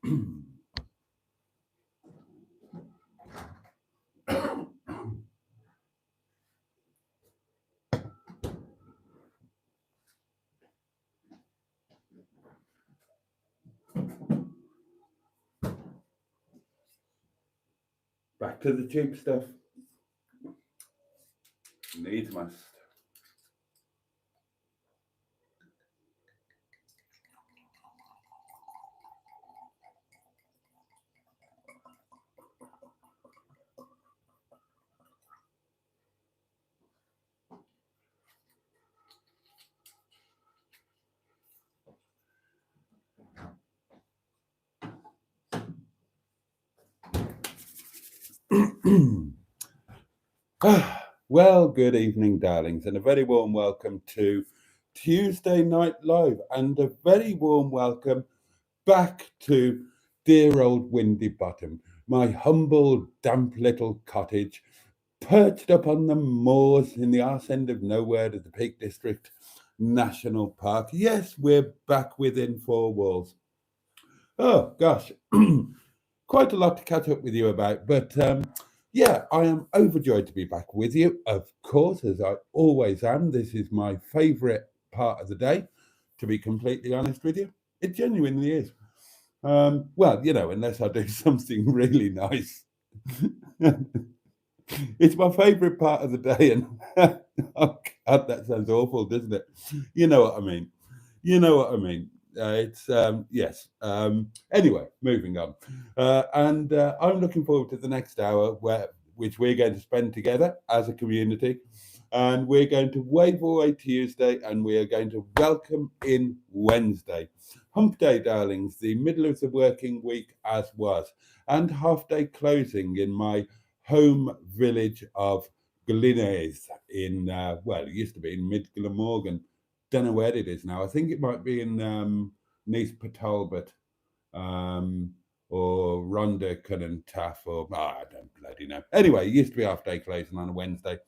Back to the cheap stuff. Needs must. Well, good evening, darlings, and a very warm welcome to Tuesday Night Live, and a very warm welcome back to dear old Windy Bottom, my humble, damp little cottage, perched up on the moors in the arse end of nowhere at the Peak District National Park. Yes, we're back within four walls. Oh, gosh. Quite a lot to catch up with you about, but yeah, I am overjoyed to be back with you, of course, as I always am. This is my favourite part of the day, to be completely honest with you. It genuinely is. Well, unless I do something really nice. It's my favourite part of the day, and oh God, that sounds awful, doesn't it? You know what I mean. You know what I mean. It's yes. Anyway, moving on, and I'm looking forward to the next hour, which we're going to spend together as a community, and we're going to wave away Tuesday, and we are going to welcome in Wednesday, Hump Day, darlings, the middle of the working week as was, and half day closing in my home village of Glynnays in it used to be in Mid Glamorgan. Don't know where it is now. I think it might be in Nice Talbot, or Rhondda Cunnan Taff, or I don't bloody know. Anyway, it used to be half day closing on a Wednesday.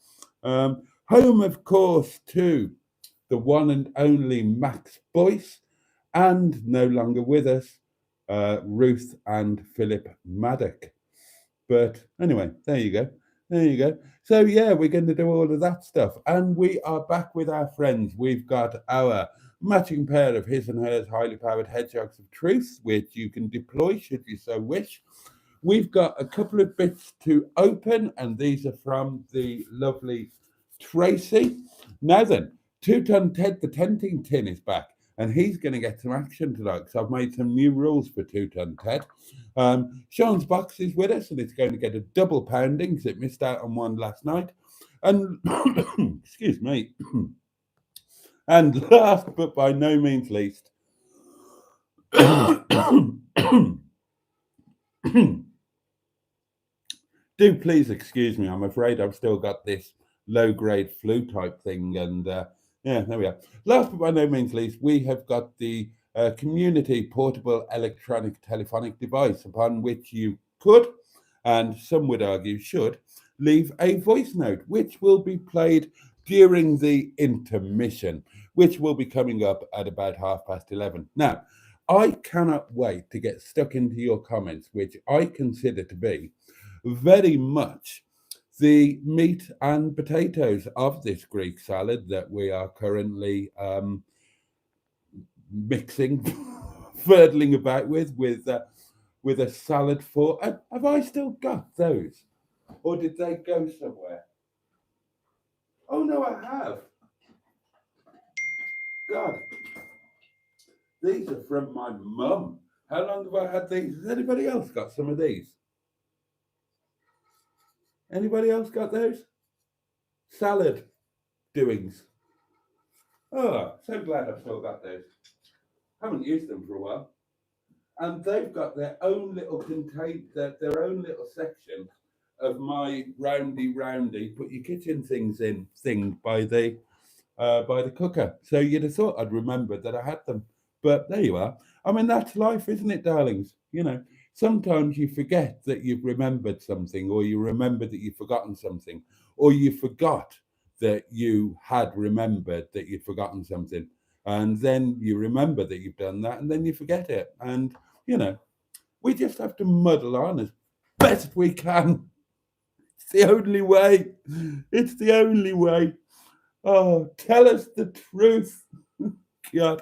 Home, of course, to the one and only Max Boyce, and no longer with us, Ruth and Philip Maddock. But anyway, there you go. There you go. So yeah, we're going to do all of that stuff. And we are back with our friends. We've got our matching pair of his and hers highly powered hedgehogs of truth, which you can deploy should you so wish. We've got a couple of bits to open, and these are from the lovely Tracy. Now then, 2-Ton Ted the Tenting Tin is back, and he's going to get some action tonight because I've made some new rules for 2-Ton Ted. Sean's box is with us, and it's going to get a double pounding because it missed out on one last night. And excuse me. And last but by no means least, do please excuse me. I'm afraid I've still got this low-grade flu type thing, and yeah, there we are. Last but by no means least, we have got the community portable electronic telephonic device upon which you could, and some would argue should, leave a voice note, which will be played during the intermission, which will be coming up at about 11:30. Now, I cannot wait to get stuck into your comments, which I consider to be very much the meat and potatoes of this Greek salad that we are currently mixing, furdling about with a salad fork. Have I still got those, or did they go somewhere? Oh no, I have. God, these are from my mum. How long have I had these? Has anybody else got some of these? Anybody else got those? Salad doings. Oh, so glad I've still got those. Haven't used them for a while. And they've got their own little their own little section of my roundy put your kitchen things in thing by the cooker. So you'd have thought I'd remembered that I had them. But there you are. I mean, that's life, isn't it, darlings? Sometimes you forget that you've remembered something, or you remember that you've forgotten something, or you forgot that you had remembered that you'd forgotten something. And then you remember that you've done that, and then you forget it. And, We just have to muddle on as best we can. It's the only way. It's the only way. Oh, tell us the truth. God.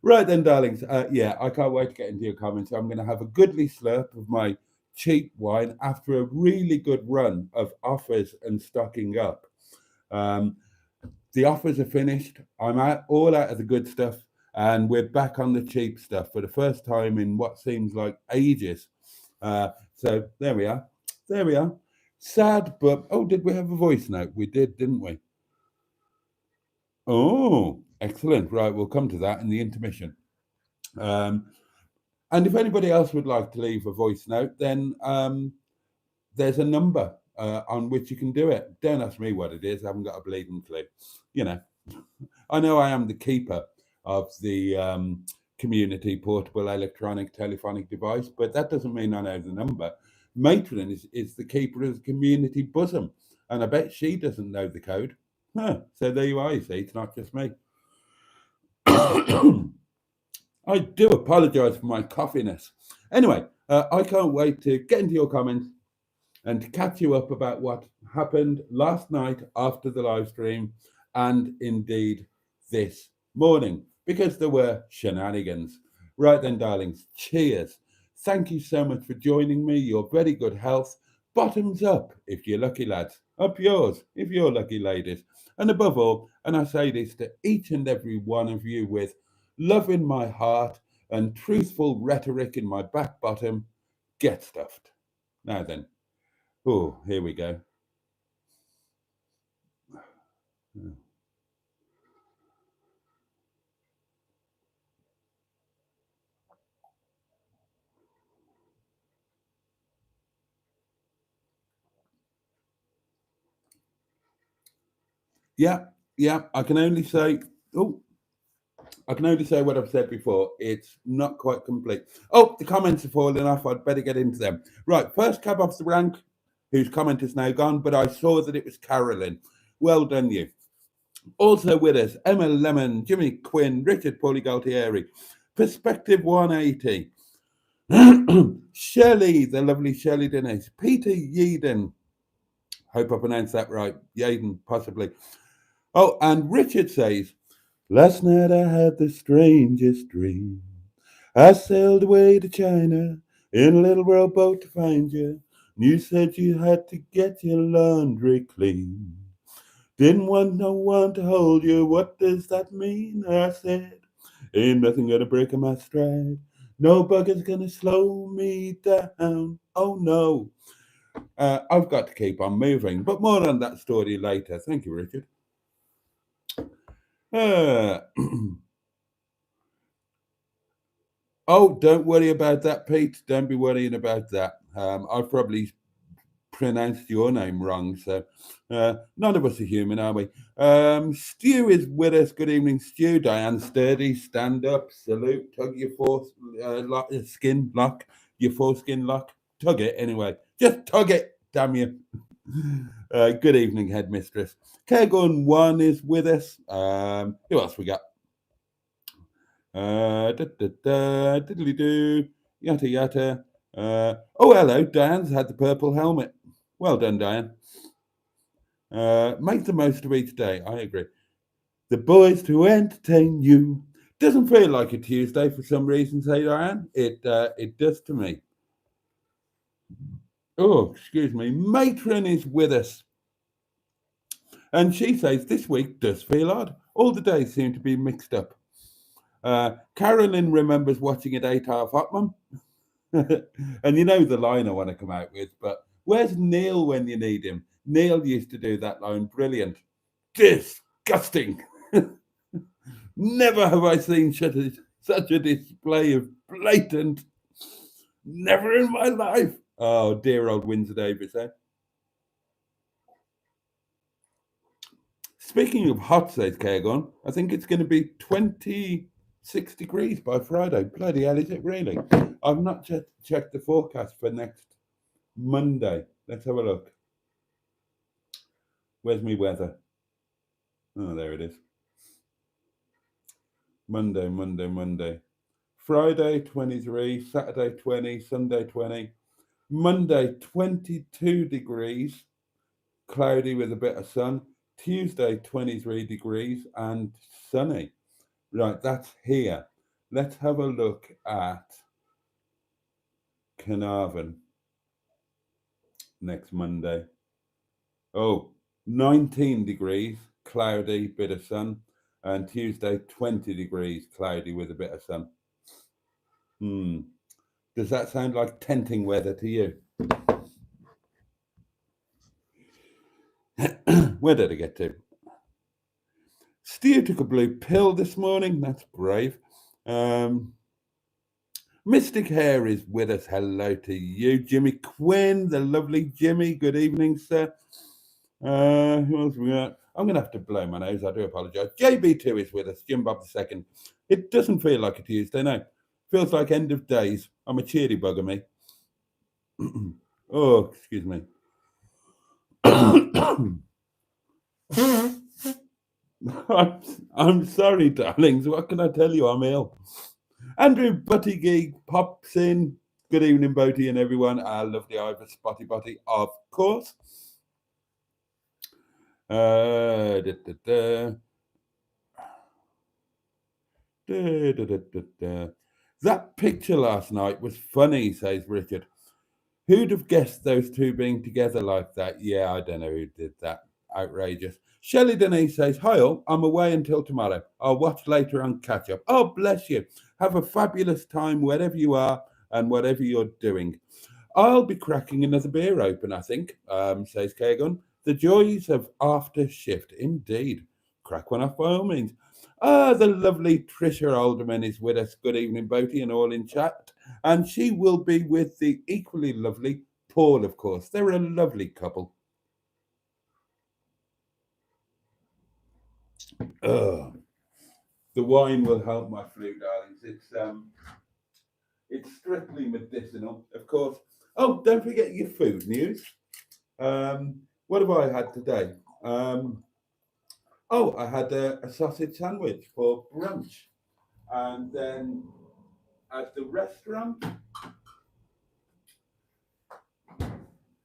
Right then, darlings. Yeah, I can't wait to get into your comments. I'm going to have a goodly slurp of my cheap wine after a really good run of offers and stocking up. The offers are finished. I'm all out of the good stuff, and we're back on the cheap stuff for the first time in what seems like ages. So there we are. There we are. Sad, but oh, did we have a voice note? We did, didn't we? Oh, excellent. Right, we'll come to that in the intermission. And if anybody else would like to leave a voice note, then there's a number on which you can do it. Don't ask me what it is. I haven't got a bleeding clue. You know I am the keeper of the community portable electronic telephonic device, but that doesn't mean I know the number. Matron is the keeper of the community bosom, and I bet she doesn't know the code. Huh. So there you are, you see, it's not just me. I do apologise for my coughiness. Anyway, I can't wait to get into your comments and to catch you up about what happened last night after the live stream and indeed this morning, because there were shenanigans. Right then, darlings, cheers. Thank you so much for joining me. Your very good health. Bottoms up if you're lucky, lads. Up yours if you're lucky, ladies. And above all, and I say this to each and every one of you with love in my heart and truthful rhetoric in my back bottom, get stuffed. Now then. Oh, here we go. Yeah, I can only say, what I've said before. It's not quite complete. Oh, the comments are falling off. I'd better get into them. Right, first cab off the rank, whose comment is now gone, but I saw that it was Carolyn. Well done, you. Also with us, Emma Lemon, Jimmy Quinn, Richard Paulie Galtieri, Perspective 180, Shelley, the lovely Shelley Denise, Peter Yeadon, hope I pronounced that right, Yeadon, possibly. Oh, and Richard says, last night I had the strangest dream. I sailed away to China in a little rowboat to find you. You said you had to get your laundry clean. Didn't want no one to hold you. What does that mean? I said, ain't nothing gonna break my stride. No bugger's gonna slow me down. Oh no. I've got to keep on moving, but more on that story later. Thank you, Richard. Oh, don't worry about that, Pete. Don't be worrying about that. I've probably pronounced your name wrong, so none of us are human, are we? Stu is with us. Good evening, Stu. Diane Sturdy, stand up, salute, tug your foreskin lock, your foreskin lock. Tug it anyway. Just tug it, damn you. Good evening, headmistress. Kegon One is with us. Who else we got? Diddly do, yata yata. Oh, hello, Diane's had the purple helmet. Well done, Diane. Make the most of each day. I agree. The boys to entertain you. Doesn't feel like a Tuesday for some reason, say Diane. It does to me. Oh, excuse me. Matron is with us. And she says this week does feel odd. All the days seem to be mixed up. Carolyn remembers watching it 8.5 Hot Mum. And you know the line I want to come out with, but where's Neil when you need him? Neil used to do that line. Brilliant. Disgusting. Never have I seen such a display of blatant. Never in my life. Oh, dear old Windsor Davis, eh? Speaking of hot, says Kagon, I think it's going to be 26 degrees by Friday. Bloody hell, is it really? I've not checked the forecast for next Monday. Let's have a look. Where's my weather? Oh, there it is. Monday. Friday 23, Saturday 20, Sunday 20, Monday 22 degrees, cloudy with a bit of sun, Tuesday 23 degrees and sunny. Right, that's here. Let's have a look at Carnarvon next Monday. Oh, 19 degrees, cloudy, bit of sun, and Tuesday 20 degrees, cloudy with a bit of sun. Does that sound like tenting weather to you? Where did I get to? Stu took a blue pill this morning. That's brave. Mystic Hair is with us. Hello to you. Jimmy Quinn, the lovely Jimmy. Good evening, sir. Who else we got? I'm going to have to blow my nose. I do apologise. JB2 is with us. Jim Bob II. It doesn't feel like a Tuesday, no. Feels like end of days. I'm a cheery bugger, me. Oh, excuse me. I'm sorry, darlings. What can I tell you? I'm ill. Andrew Buttigieg pops in. Good evening, Boaty and everyone. Our lovely Ivor Spotty Botty, of course. That picture last night was funny, says Richard. Who'd have guessed those two being together like that? Yeah, I don't know who did that. Outrageous. Shelley Denise says, hi all, I'm away until tomorrow. I'll watch later on catch up. Oh, bless you. Have a fabulous time wherever you are and whatever you're doing. I'll be cracking another beer open, I think, says Kagan. The joys of after shift, indeed. Crack one off by all means. The lovely Trisha Alderman is with us. Good evening, Boaty, and all in chat. And she will be with the equally lovely Paul, of course. They're a lovely couple. The wine will help my flu, darlings. It's strictly medicinal, of course. Oh, don't forget your food news. What have I had today? I had a sausage sandwich for brunch. And then at the restaurant,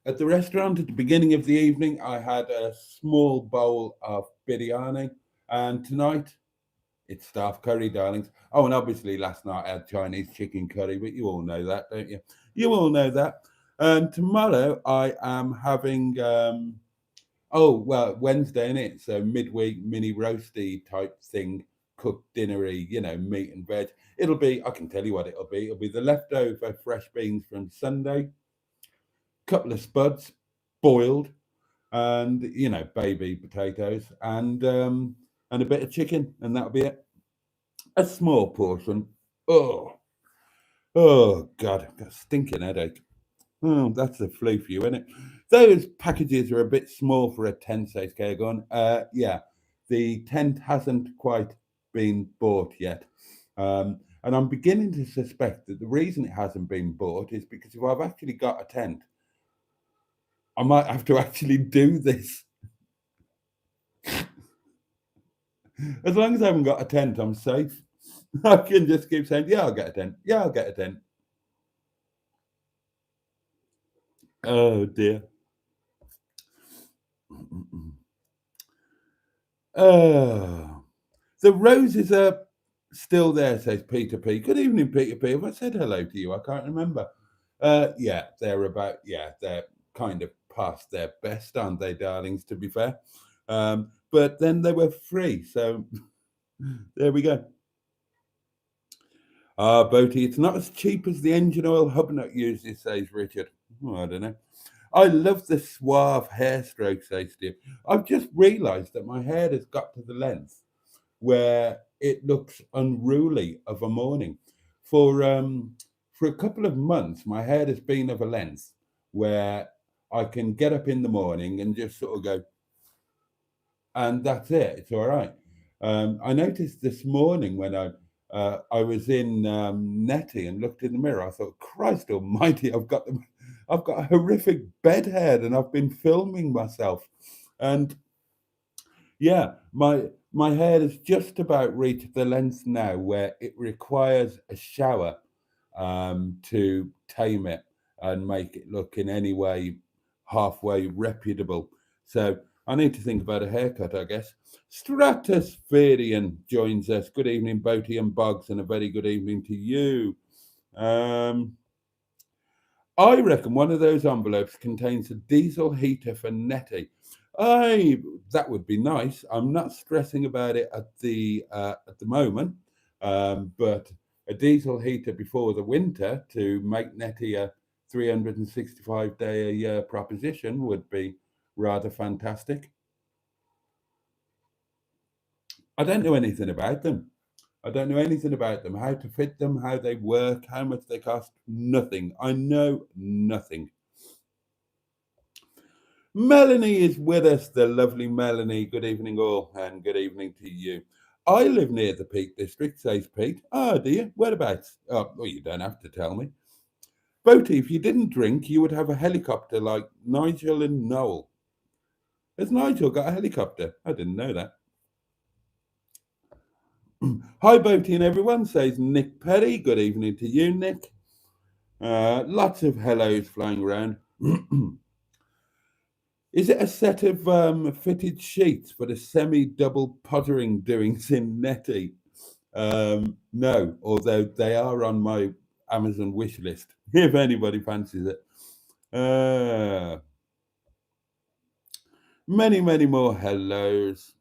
at the beginning of the evening, I had a small bowl of biryani. And tonight, it's staff curry, darlings. Oh, and obviously last night I had Chinese chicken curry, but you all know that, don't you? You all know that. And tomorrow I am having, Wednesday, innit? So midweek mini roasty type thing, cooked dinnery, meat and veg. I can tell you what it'll be. It'll be the leftover fresh beans from Sunday, couple of spuds, boiled, and, baby potatoes, and a bit of chicken, and that'll be it. A small portion. Oh God, I've got a stinking headache. Oh, that's the flu for you, isn't it? Those packages are a bit small for a tent, says Kagon. Yeah, the tent hasn't quite been bought yet. And I'm beginning to suspect that the reason it hasn't been bought is because if I've actually got a tent, I might have to actually do this. As long as I haven't got a tent, I'm safe. I can just keep saying, yeah, I'll get a tent. Yeah, I'll get a tent. Oh, dear. The roses are still there, says Peter P. Good evening, Peter P. Have I said hello to you? I can't remember. They're kind of past their best, aren't they, darlings, to be fair? But then they were free, so there we go. Boaty, it's not as cheap as the engine oil Hubnut uses, says Richard. I don't know. I love the suave hair stroke, says Steve. I've just realised that my hair has got to the length where it looks unruly of a morning. For a couple of months, my hair has been of a length where I can get up in the morning and just sort of go, and that's it. It's all right. I noticed this morning when I was in Nettie and looked in the mirror, I thought, Christ almighty, I've got a horrific bedhead and I've been filming myself. And yeah, my My hair has just about reached the length now where it requires a shower to tame it and make it look in any way halfway reputable. So I need to think about a haircut, I guess. Stratospherian joins us. Good evening, Boaty and Boggs, and a very good evening to you. I reckon one of those envelopes contains a diesel heater for Nettie. That would be nice. I'm not stressing about it at the moment, but a diesel heater before the winter to make Nettie a 365-day a year proposition would be rather fantastic. I don't know anything about them. I don't know anything about them, how to fit them, how they work, how much they cost. Nothing. I know nothing. Melanie is with us, the lovely Melanie. Good evening, all, and good evening to you. I live near the Peak District, says Pete. Oh, do you? Whereabouts? Oh, well, you don't have to tell me. Boaty, if you didn't drink, you would have a helicopter like Nigel and Noel. Has Nigel got a helicopter? I didn't know that. Hi, Boaty and everyone, says Nick Perry. Good evening to you, Nick. Lots of hellos flying around. Is it a set of fitted sheets for the semi-double pottering doings in Nettie? No, although they are on my Amazon wish list, if anybody fancies it. Many, many more hellos,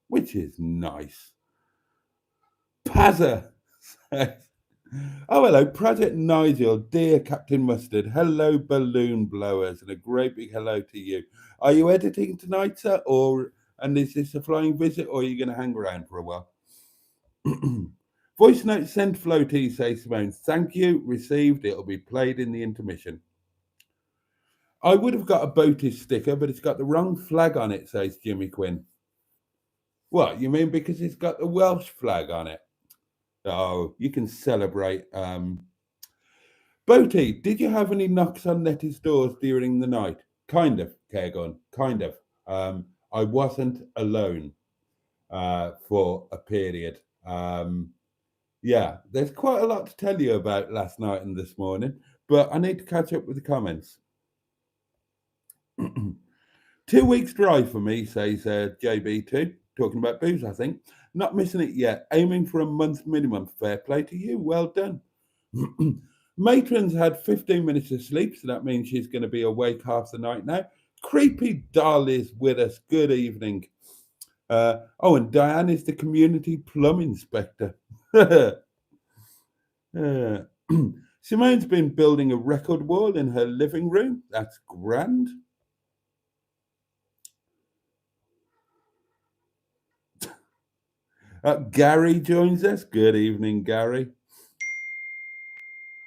which is nice. Pazza says, oh, hello, Project Nigel, dear Captain Mustard. Hello, balloon blowers, and a great big hello to you. Are you editing tonight, sir? And is this a flying visit, or are you going to hang around for a while? Voice note sent, Floaty, says Simone. Thank you, received. It'll be played in the intermission. I would have got a Boaty sticker, but it's got the wrong flag on it, says Jimmy Quinn. What, you mean because it's got the Welsh flag on it? Oh, you can celebrate. Boaty, did you have any knocks on Nettie's doors during the night? Kind of, Cairgun, kind of. I wasn't alone for a period. Yeah, there's quite a lot to tell you about last night and this morning, but I need to catch up with the comments. 2 weeks drive for me, says JB2, talking about booze, I think. Not missing it yet. Aiming for a month minimum. Fair play to you. Well done. Matron's had 15 minutes of sleep, so that means she's going to be awake half the night now. Creepy Doll is with us. Good evening. And Diane is the community plum inspector. Simone's been building a record wall in her living room. That's grand. Gary joins us. Good evening, Gary.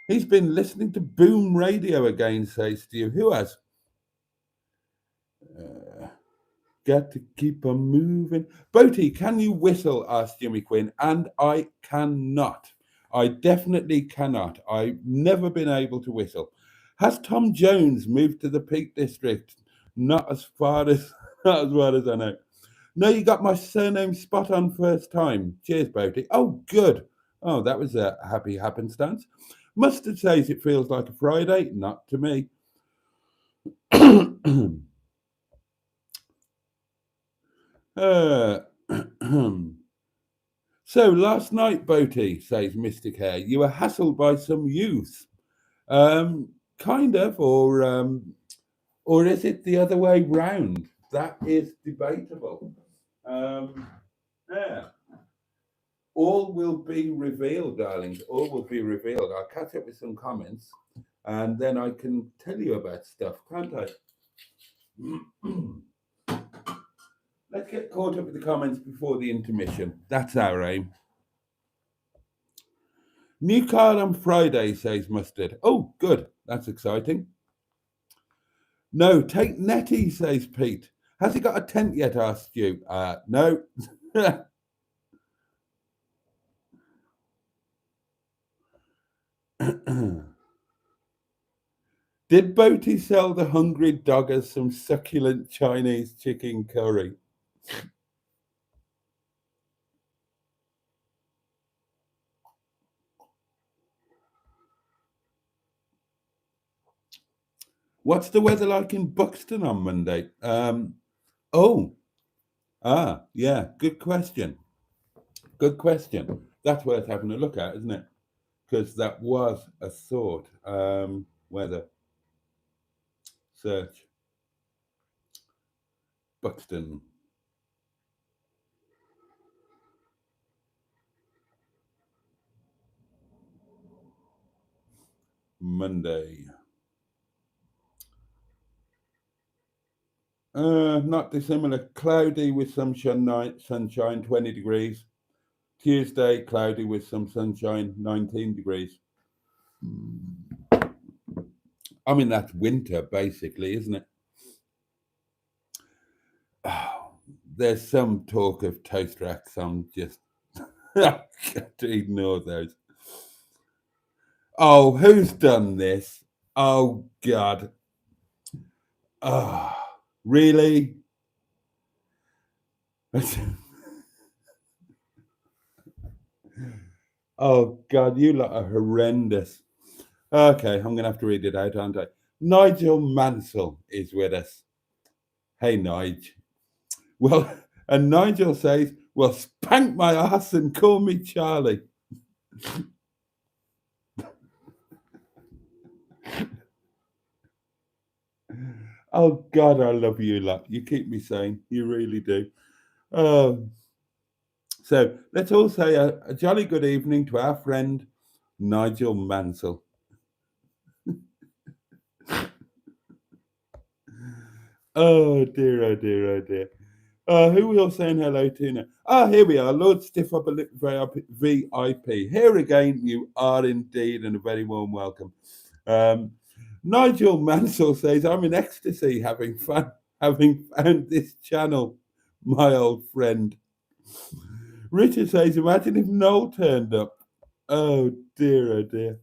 He's been listening to Boom Radio again, says Stu. Who has? Got to keep on moving. Boaty, can you whistle? Asked Jimmy Quinn. And I cannot. I definitely cannot. I've never been able to whistle. Has Tom Jones moved to the Peak District? Not as far as I know. No, you got my surname spot on first time. Cheers, Boaty. Oh, good. Oh, that was a happy happenstance. Mustard says it feels like a Friday. Not to me. So last night, Boaty, says Mystic Hair, you were hassled by some youth. Kind of, or is it the other way round? That is debatable. Yeah. All will be revealed, darlings. All will be revealed. I'll catch up with some comments and then I can tell you about stuff, can't I? Let's get caught up with the comments before the intermission. That's our aim. New card on Friday, says Mustard. Oh, good. That's exciting. No, take Nettie, says Pete. Has he got a tent yet? Asked you. No. Did Boaty sell the hungry doggers some succulent Chinese chicken curry? What's the weather like in Buxton on Monday? Yeah, good question. Good question. That's worth having a look at, isn't it? Because that was a thought. Weather search Buxton Monday. Not dissimilar. Cloudy with some sunshine, 20 degrees. Tuesday, cloudy with some sunshine, 19 degrees. I mean, that's winter, basically, isn't it? Oh, there's some talk of toast racks. I'm just I got to ignore those. Oh, who's done this? Oh, God. Oh, really? Oh, God, you lot are horrendous. Okay, I'm going to have to read it out, aren't I? Nigel Mansell is with us. Hey, Nige. Well, and Nigel says, well, spank my ass and call me Charlie. Oh, God, I love you lot. You keep me sane. You really do. So let's all say a jolly good evening to our friend Nigel Mansell. Oh dear, oh dear, oh dear. Who are we all saying hello to now? Here we are, Lord Stiff Upper Lip VIP. Here again, you are indeed, and a very warm welcome. Nigel Mansell says, I'm in ecstasy having fun, having found this channel, my old friend. Richard says, imagine if Noel turned up. Oh dear, oh dear.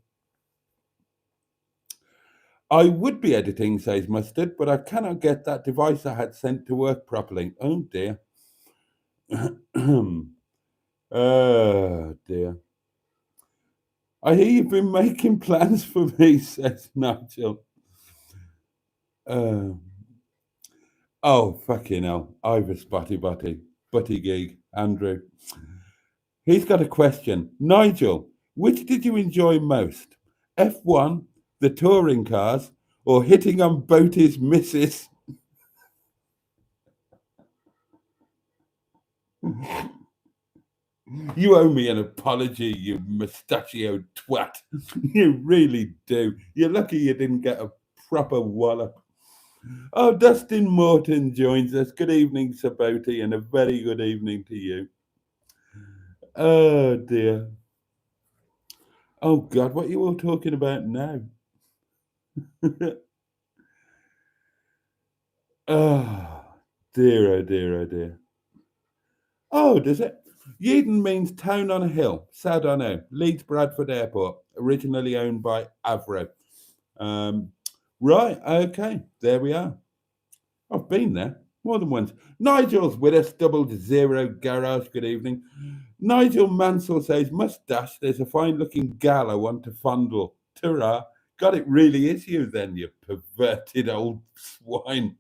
I would be editing, says Mustard, but I cannot get that device I had sent to work properly. Oh dear. Oh dear. I hear you've been making plans for me, says Nigel. Oh, fucking hell. Ivor Spotty Butty Gig, Andrew. He's got a question. Nigel, which did you enjoy most? F1, the touring cars, or hitting on Boaty's missus? You owe me an apology, you mustachioed twat. You really do. You're lucky you didn't get a proper wallop. Oh, Dustin Morton joins us. Good evening, Sir Boaty, and a very good evening to you. Oh, dear. Oh, God, what are you all talking about now? Oh, dear, oh, dear, oh, dear. Oh, does it? Yeadon means town on a hill. Sad I know. Leeds Bradford Airport, originally owned by Avro. Right, okay, there we are. I've been there more than once. Nigel's with us, double zero garage. Good evening. Nigel Mansell says, mustache, there's a fine looking gal I want to fondle. Ta-ra. God, it really is you then, you perverted old swine.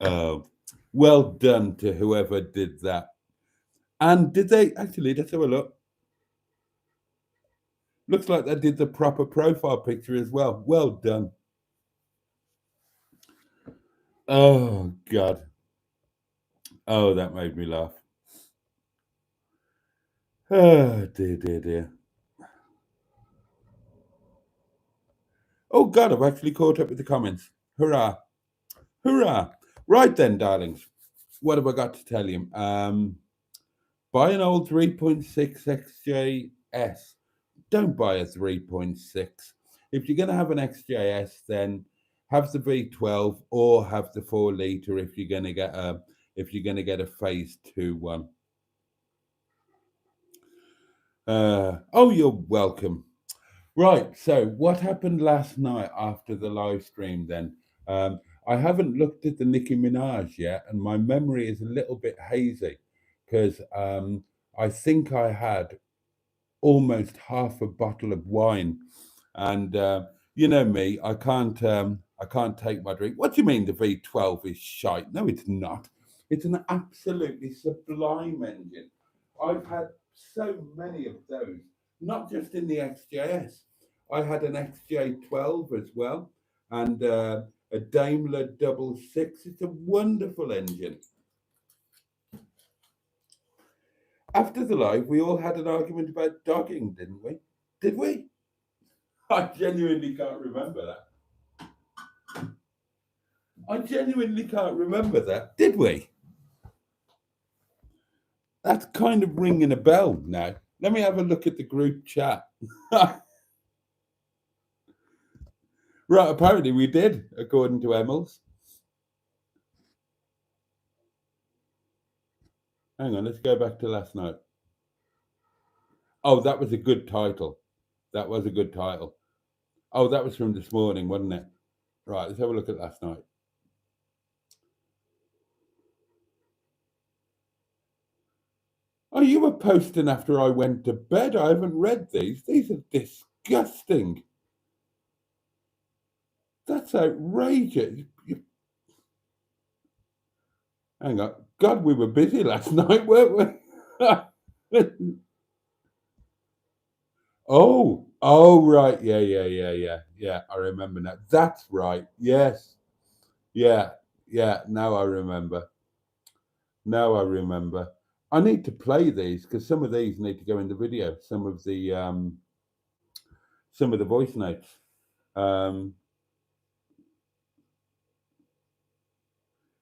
Oh, well done to whoever did that. And did they actually, let's have a look. Looks like they did the proper profile picture as well. Well done. Oh, God. Oh, that made me laugh. Oh, dear, dear, dear. Oh, God, I've actually caught up with the comments. Hurrah. Hurrah. Right then, darlings. What have I got to tell you? Buy an old 3.6 XJS. Don't buy a 3.6. If you're going to have an XJS, then have the V12 or have the 4 litre if you're going to get a phase 2 one. Oh, you're welcome. Right, so what happened last night after the live stream then? I haven't looked at the Nicki Minaj yet, and my memory is a little bit hazy because I think I had almost half a bottle of wine And you know me, I can't take my drink. What do you mean the V12 is shite? No, it's not. It's an absolutely sublime engine. I've had so many of those, not just in the XJS. I had an XJ12 as well, and a Daimler double six. It's a wonderful engine. After the live, we all had an argument about dogging, didn't we? Did we? I genuinely can't remember that. I genuinely can't remember that. Did we? That's kind of ringing a bell now. Let me have a look at the group chat. Right, apparently we did, according to Emils. Hang on, let's go back to last night. Oh, that was a good title. That was a good title. Oh, that was from this morning, wasn't it? Right, let's have a look at last night. Oh, you were posting after I went to bed. I haven't read these. These are disgusting. That's outrageous. Hang on. God, we were busy last night, weren't we? Oh, right. Yeah. I remember now. That's right. Yes. Yeah. Now I remember. I need to play these because some of these need to go in the video. Some of the voice notes.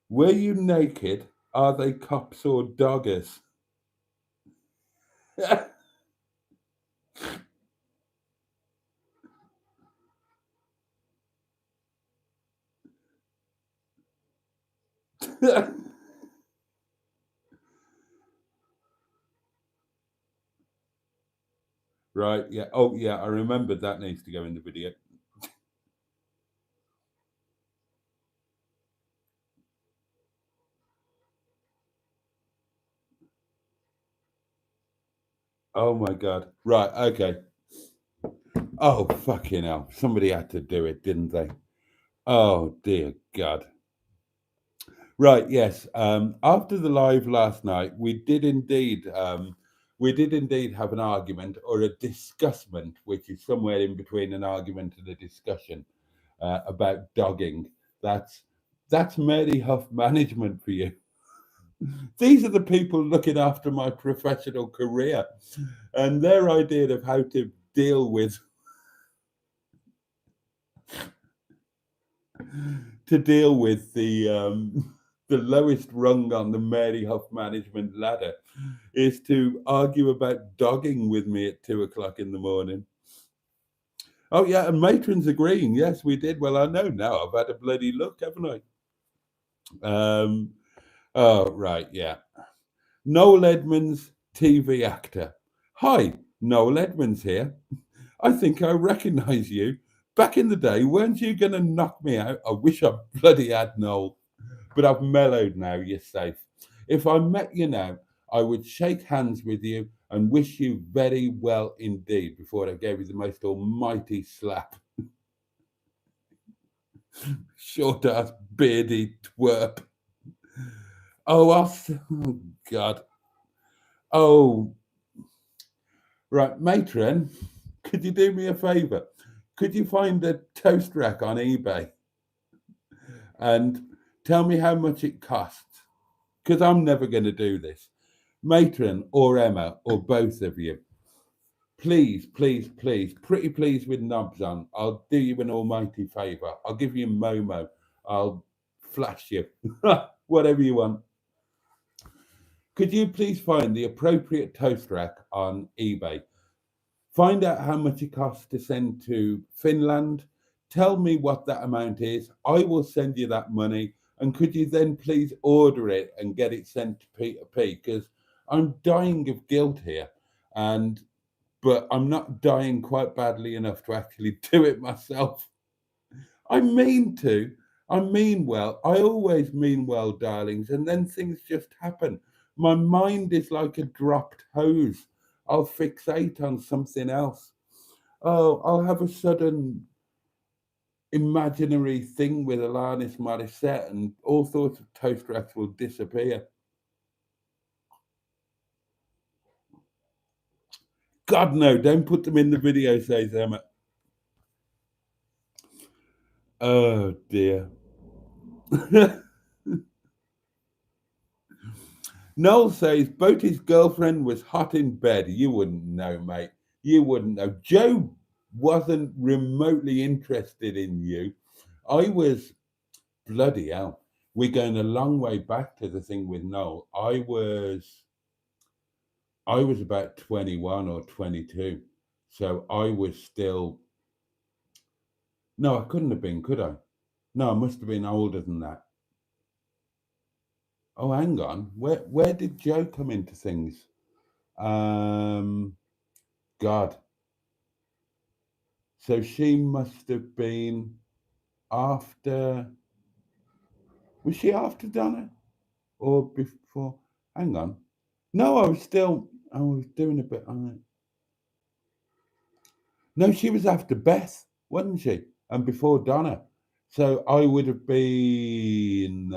Were you naked? Are they cops or doggers? Right, yeah. Oh, yeah, I remember that needs to go in the video. Oh my God. Right, okay. Oh, fucking hell. Somebody had to do it, didn't they? Oh, dear God. Right, yes. After the live last night, we did indeed have an argument or a discussment, which is somewhere in between an argument and a discussion about dogging. That's Mary Huff management for you. These are the people looking after my professional career and their idea of how to deal with the lowest rung on the Mary Huff management ladder is to argue about dogging with me at 2:00 in the morning. Oh yeah, and matrons agreeing. Yes, we did. Well, I know now. I've had a bloody look, haven't I? Oh right, yeah. Noel Edmonds, TV actor. Hi, Noel Edmonds here. I think I recognise you. Back in the day, weren't you going to knock me out? I wish I bloody had, Noel. But I've mellowed now, you're safe. If I met you now, I would shake hands with you and wish you very well indeed before I gave you the most almighty slap. Short ass, beardy twerp. Oh God. Oh, right, matron, could you do me a favour? Could you find a toast rack on eBay and tell me how much it costs? Because I'm never going to do this. Matron or Emma or both of you, please, pretty please with knobs on. I'll do you an almighty favour. I'll give you Momo. I'll flash you. Whatever you want. Could you please find the appropriate toast rack on eBay? Find out how much it costs to send to Finland. Tell me what that amount is. I will send you that money. And could you then please order it and get it sent to Peter P? Because I'm dying of guilt here. But I'm not dying quite badly enough to actually do it myself. I mean to. I mean well. I always mean well, darlings. And then things just happen. My mind is like a dropped hose. I'll fixate on something else. Oh, I'll have a sudden imaginary thing with Alanis Morissette and all sorts of toast racks will disappear. God, no, don't put them in the video, says Emma. Oh, dear. Noel says, Boaty's girlfriend was hot in bed. You wouldn't know, mate. You wouldn't know. Joe wasn't remotely interested in you. I was, bloody hell. We're going a long way back to the thing with Noel. I was about 21 or 22. So I was still, no, I couldn't have been, could I? No, I must have been older than that. Oh, hang on. Where did Joe come into things? God. So she must have been after. Was she after Donna or before? Hang on. No, I was doing a bit on it. No, she was after Beth, wasn't she? And before Donna. So I would have been.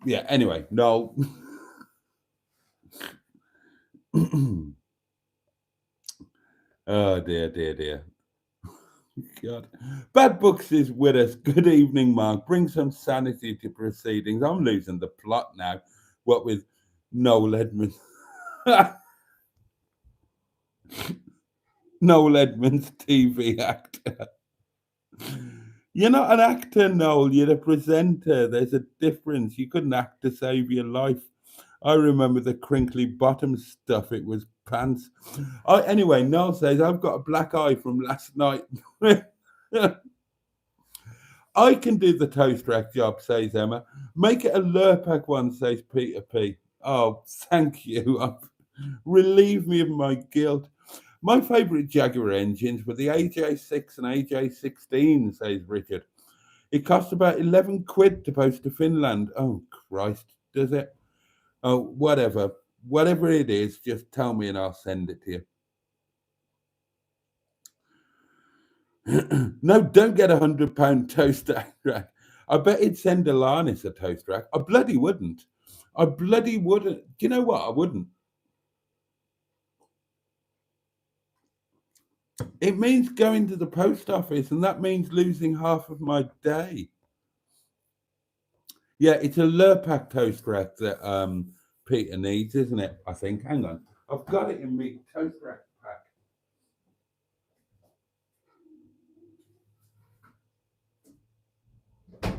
Yeah, anyway, no. Oh, dear. God. Bad Books is with us. Good evening, Mark. Bring some sanity to proceedings. I'm losing the plot now. What with Noel Edmonds. Noel Edmonds, TV actor. You're not an actor, Noel. You're a presenter. There's a difference. You couldn't act to save your life. I remember the crinkly bottom stuff. It was pants. Anyway, Noel says, I've got a black eye from last night. I can do the toast rack job, says Emma. Make it a Lurpak one, says Peter P. Oh, thank you. Relieve me of my guilt. My favourite Jaguar engines were the AJ6 and AJ16, says Richard. It costs about 11 quid to post to Finland. Oh, Christ, does it? Oh, whatever. Whatever it is, just tell me and I'll send it to you. No, don't get £100 toast rack. I bet he'd send Alanis a toast rack. I bloody wouldn't. Do you know what? I wouldn't. It means going to the post office, and that means losing half of my day. Yeah, it's a Lurpak toast rack that Peter needs, isn't it? I think. Hang on. I've got it in my toast rack pack.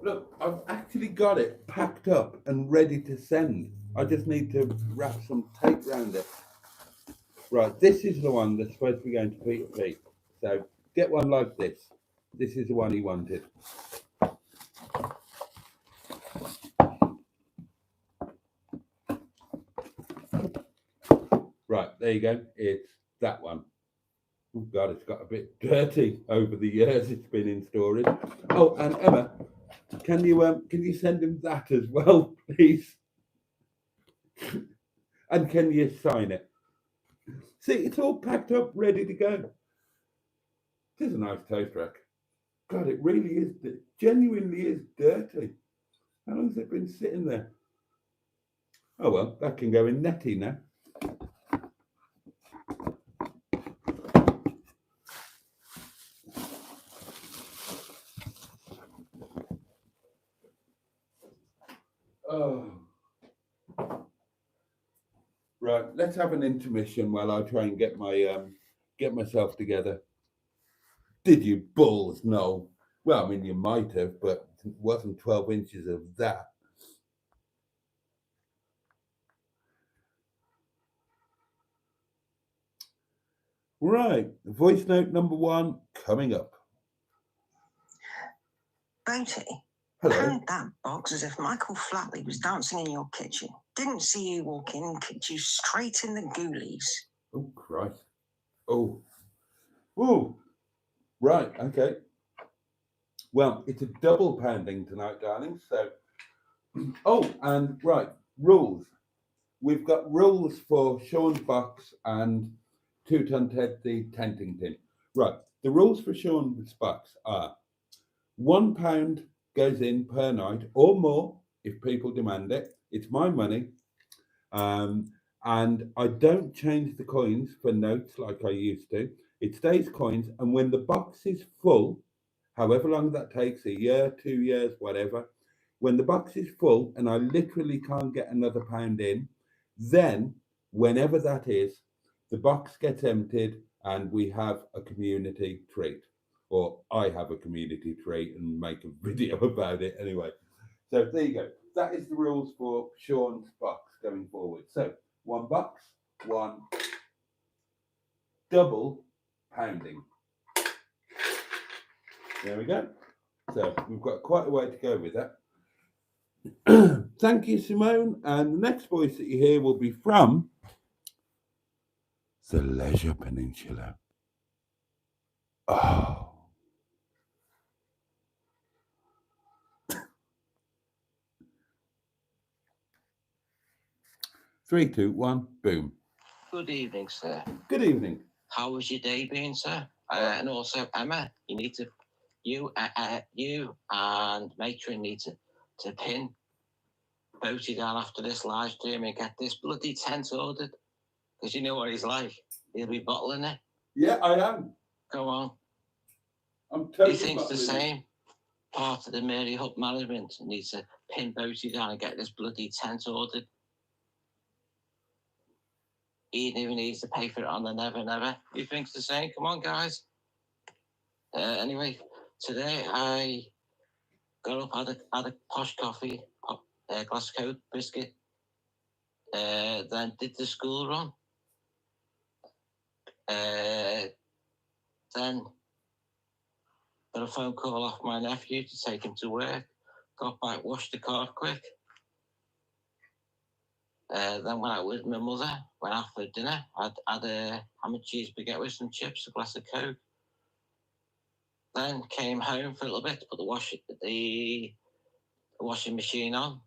Look, I've actually got it packed up and ready to send. I just need to wrap some tape around it. Right, this is the one that's supposed to be going to Peter P. So get one like this. This is the one he wanted. Right, there you go. It's that one. Oh God, it's got a bit dirty over the years it's been in storage. Oh, and Emma, can you send him that as well, please? And can you sign it? See, it's all packed up, ready to go. This is a nice toast rack. God, it really is. It genuinely is dirty. How long has it been sitting there? Oh well, that can go in Netty now. Oh. Right, let's have an intermission while I try and get myself together. Did you balls? No. Well, I mean, you might have, but it wasn't 12 inches of that. Right, voice note number 1 coming up. Boaty, Hello. pound that box as if Michael Flatley was dancing in your kitchen. Didn't see you walk in and kicked you straight in the ghoulies. Oh, Christ. Oh. Ooh. Right, okay. Well, it's a double pounding tonight, darling. So, oh, and right, rules. we've got rules for Sean's box and 2 Ton Ted the tenting tin. Right, the rules for Sean's box are £1 goes in per night or more if people demand it. It's my money. And I don't change the coins for notes like I used to. It stays coins, and when the box is full, however long that takes, a year, 2 years, whatever, when the box is full and I literally can't get another pound in, then whenever that is, the box gets emptied and we have a community treat. Or I have a community treat and make a video about it anyway. So there you go. That is the rules for Sean's box going forward. So £1, one double pounding. There we go. So we've got quite a way to go with that. Thank you, Simone. And the next voice that you hear will be from the Leisure Peninsula. Oh. 3, 2, 1, boom. Good evening, sir. Good evening. How was your day been, sir? And also, Emma, you and Matron need to pin Boaty down after this live stream and get this bloody tent ordered. Because you know what he's like. He'll be bottling it. Yeah, I am. Go on. I'm totally. He thinks the same. Part of the Mary Hut management needs to pin Boaty down and get this bloody tent ordered. He even needs to pay for it on the Never Never. He thinks the same. Come on, guys. Anyway, today I got up, had a posh coffee, glass of Coke, biscuit, then did the school run. Then got a phone call off my nephew to take him to work. Got back, washed the car quick. Then went out with my mother, went out for dinner. Had a ham and cheese baguette with some chips, a glass of Coke. Then came home for a little bit, put the washing machine on.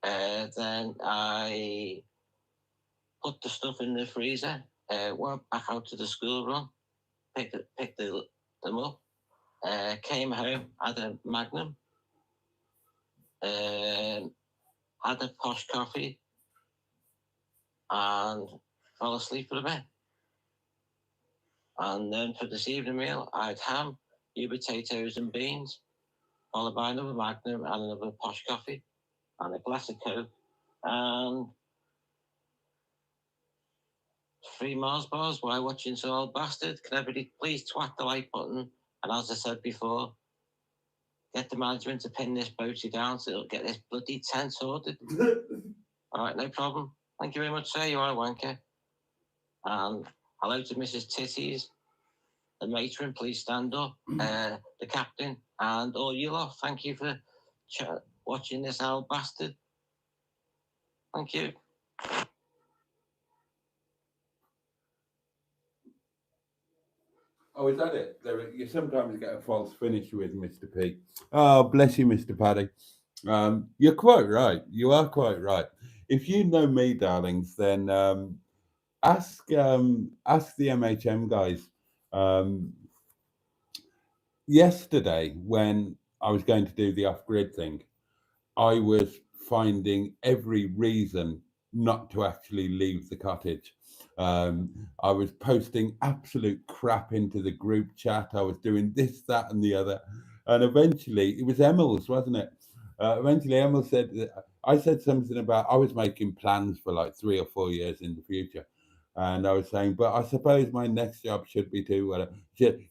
Then I put the stuff in the freezer, went back out to the school run, picked them up, came home, had a Magnum, had a posh coffee, and fell asleep for a bit. And then for this evening meal, I had ham, potatoes and beans, followed by another Magnum and another posh coffee, and a glass of Coke, and 3 Mars bars while watching some old bastard. Can everybody please twat the like button? And as I said before, get the management to pin this Boaty down so it'll get this bloody tent sorted. All right, no problem. Thank you very much, sir. You are a wanker. And hello to Mrs. Titties, the matron. Please stand up. The captain and all you lot. Thank you for watching this old bastard. Thank you. Oh, is that it? You sometimes get a false finish with Mr. P. Oh, bless you, Mr. Paddy. You're quite right. You are quite right. If you know me, darlings, then ask the MHM guys. Yesterday, when I was going to do the off-grid thing, I was finding every reason not to actually leave the cottage. I was posting absolute crap into the group chat. I was doing this, that, and the other. And eventually, it was Emil's, wasn't it? Eventually, Emil said, I said something about I was making plans for like 3 or 4 years in the future. And I was saying, but I suppose my next job should be to,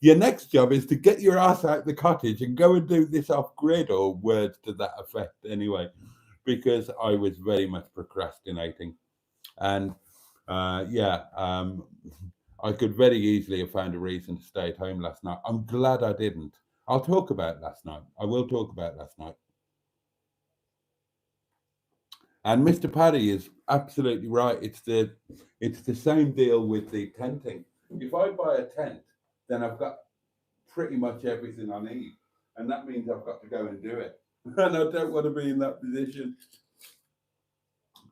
your next job is to get your ass out the cottage and go and do this off-grid, or words to that effect anyway, because I was very much procrastinating. And I could very easily have found a reason to stay at home last night. I'm glad I didn't. I'll talk about last night. I will talk about last night. And Mr. Paddy is absolutely right. It's the same deal with the tenting. If I buy a tent, then I've got pretty much everything I need. And that means I've got to go and do it. And I don't want to be in that position.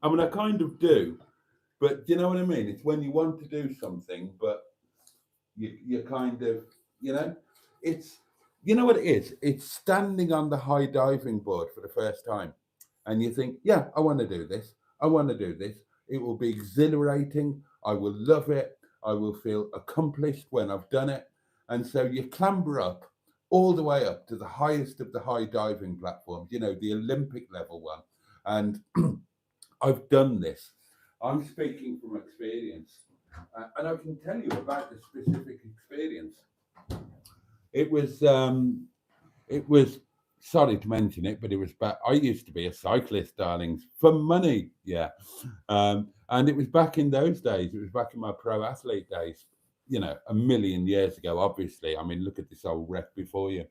I mean, I kind of do, But do you know what I mean? It's when you want to do something, but you kind of, it's, you know what it is? It's standing on the high diving board for the first time. And you think, yeah, I want to do this. I want to do this. It will be exhilarating. I will love it. I will feel accomplished when I've done it. And so you clamber up all the way up to the highest of the high diving platforms, the Olympic level one. And I've done this. I'm speaking from experience. And I can tell you about the specific experience. It was, sorry to mention it, but it was back. I used to be a cyclist, darlings, for money. Yeah. And it was back in those days. It was back in my pro athlete days, a million years ago, obviously. I mean, look at this old wreck before you.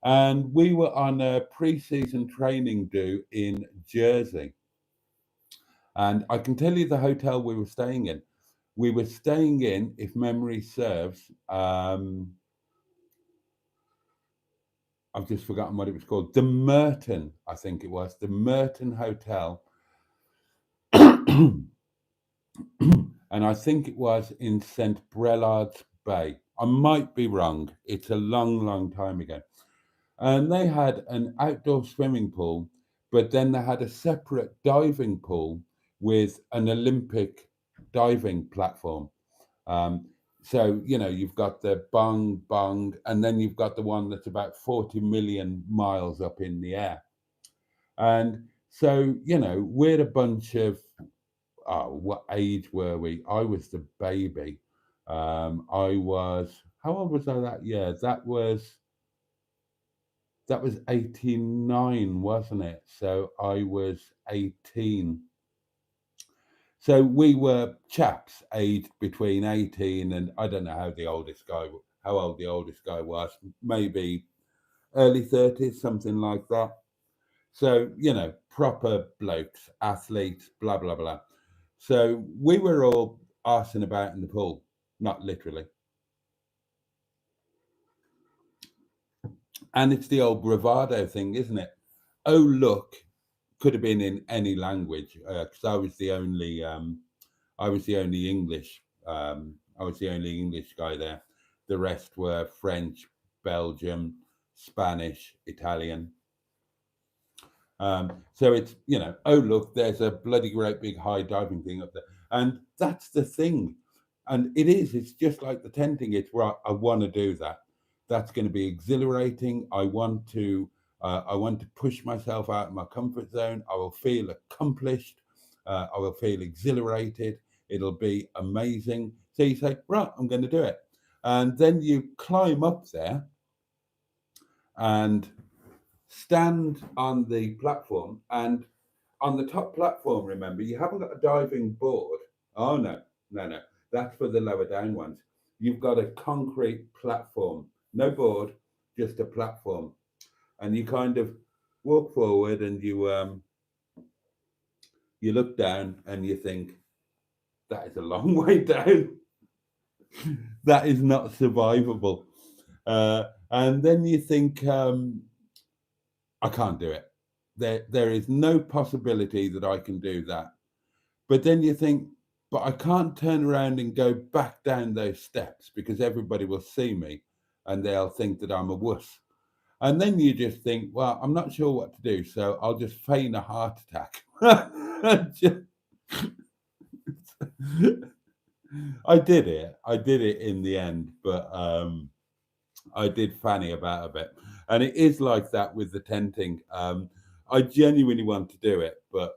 And we were on a pre-season training do in Jersey. And I can tell you the hotel we were staying in. We were staying in, if memory serves, I've just forgotten what it was called. The Merton, I think it was. The Merton Hotel. And I think it was in St. Brelard's Bay. I might be wrong. It's a long, long time ago. And they had an outdoor swimming pool, but then they had a separate diving pool with an Olympic diving platform. So, you've got the bong, and then you've got the one that's about 40 million miles up in the air. And so, we're a bunch of, what age were we? I was the baby. How old was I that year? That was 89, wasn't it? So I was 18. So we were chaps aged between 18 and I don't know how old the oldest guy was, maybe early 30s, something like that. So, proper blokes, athletes, blah, blah, blah. So we were all arsing about in the pool, not literally. And it's the old bravado thing, isn't it? Oh, look. Could have been in any language because I was the only English. I was the only English guy there. The rest were French, Belgium, Spanish, Italian. So it's oh look, there's a bloody great big high diving thing up there, and that's the thing. And it's just like the tenting. It's right. I want to do that. That's going to be exhilarating. I want to push myself out of my comfort zone. I will feel accomplished. I will feel exhilarated. It'll be amazing. So you say, right, I'm going to do it. And then you climb up there and stand on the platform. And on the top platform, remember, you haven't got a diving board. Oh, no. That's for the lower down ones. You've got a concrete platform. No board, just a platform. And you kind of walk forward and you look down and you think, that is a long way down. That is not survivable. And then you think, I can't do it. There is no possibility that I can do that. But then you think, but I can't turn around and go back down those steps because everybody will see me and they'll think that I'm a wuss. And then you just think, well, I'm not sure what to do, so I'll just feign a heart attack. I did it in the end, but I did fanny about a bit. And it is like that with the tenting. I genuinely want to do it, but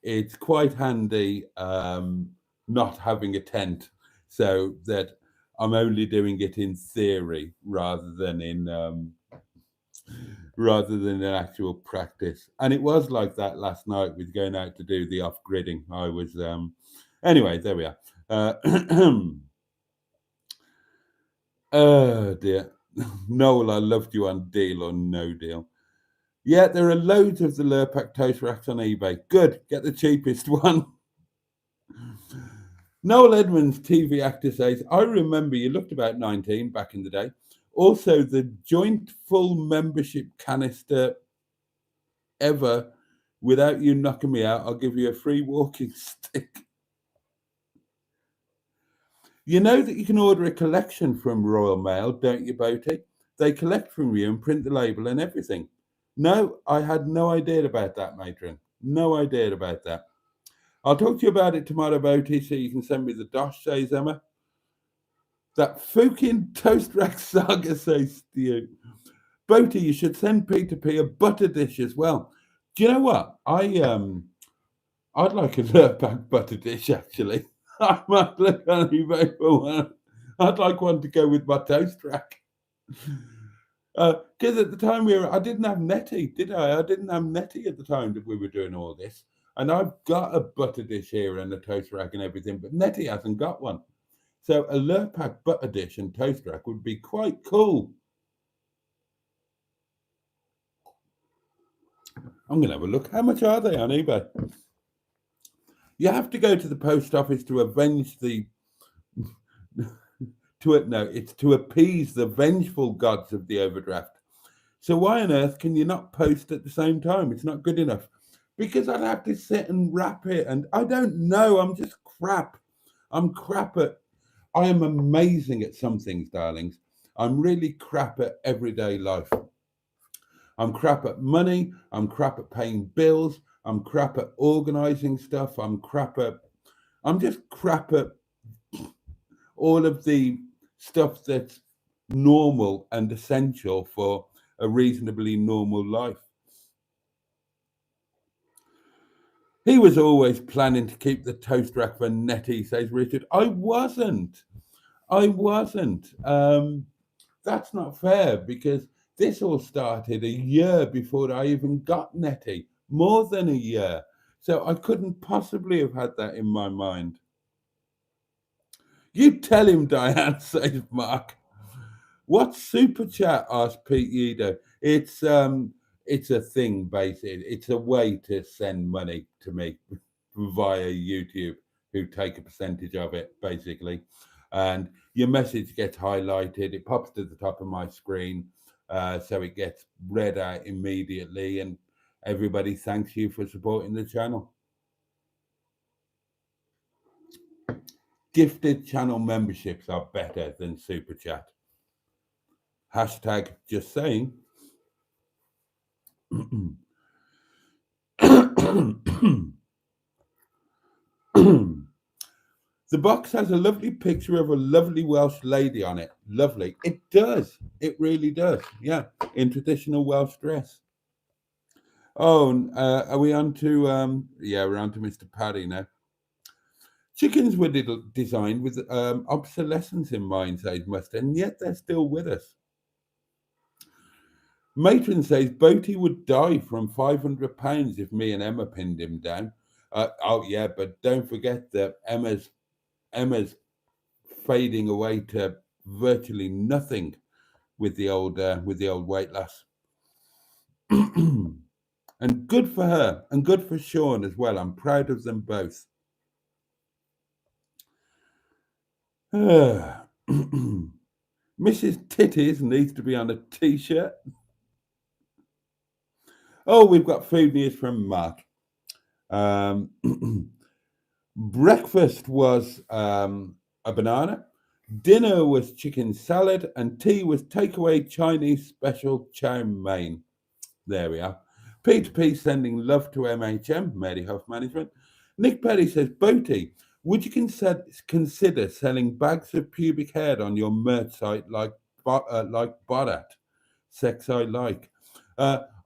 it's quite handy not having a tent so that I'm only doing it in theory rather than in actual practice. And it was like that last night with going out to do the off-gridding. I was anyway, there we are. Oh dear. Noel, I loved you on Deal or No Deal. Yeah, there are loads of the Lurpak toast racks on eBay. Good, get the cheapest one. Noel Edmonds, TV actor, says, I remember you looked about 19 back in the day. Also, the joint full membership canister ever Without you knocking me out, I'll give you a free walking stick. You know that you can order a collection from Royal Mail, don't you, Boaty? They collect from you and print the label and everything. No, I had no idea about that, matron. No idea about that. I'll talk to you about it tomorrow, Boaty, so you can send me the dosh, says Emma. That fucking toast rack saga, says Stu. Boaty, you should send Peter P a butter dish as well. Do you know what? I'd like a Lurpak butter dish, actually. I might look on eBay for one. I'd like one to go with my toast rack. Because at the time I didn't have Nettie, did I? I didn't have Nettie at the time that we were doing all this. And I've got a butter dish here and a toast rack and everything, but Nettie hasn't got one. So a Lurpak butter dish and toast rack would be quite cool. I'm going to have a look. How much are they on eBay? You have to go to the post office to avenge the... it's to appease the vengeful gods of the overdraft. So why on earth can you not post at the same time? It's not good enough. Because I'd have to sit and wrap it, and I don't know. I'm just crap. I'm crap at... I am amazing at some things, darlings. I'm really crap at everyday life. I'm crap at money. I'm crap at paying bills. I'm crap at organizing stuff. I'm just crap at all of the stuff that's normal and essential for a reasonably normal life. He was always planning to keep the toast rack for Nettie, says Richard. I wasn't. That's not fair, because this all started a year before I even got Nettie. More than a year. So I couldn't possibly have had that in my mind. You tell him, Diane, says Mark. What's super chat? Asked Pete Udo. It's a thing, basically. It's a way to send money to me via YouTube, who take a percentage of it, basically. And your message gets highlighted. It pops to the top of my screen, so it gets read out immediately. And everybody thanks you for supporting the channel. Gifted channel memberships are better than super chat. Hashtag just saying. The box has a lovely picture of a lovely Welsh lady on it. Lovely. It does. It really does. Yeah. In traditional Welsh dress. Oh, are we on to... we're on to Mr. Paddy now. Chickens were designed with obsolescence in mind, says Mustard, and yet they're still with us. Matron says Boaty would die from £500 if me and Emma pinned him down. Yeah, but don't forget that Emma's fading away to virtually nothing with the old weight loss. And good for her, and good for Sean as well. I'm proud of them both. Mrs. Titties needs to be on a t-shirt. Oh, we've got food news from Mark. Breakfast was a banana. Dinner was chicken salad, and tea was takeaway Chinese special chow mein. There we are. Peter P sending love to MHM, Mary Huff Management. Nick Perry says, Boaty, would you consider selling bags of pubic hair on your merch site like Borat? Sex I like.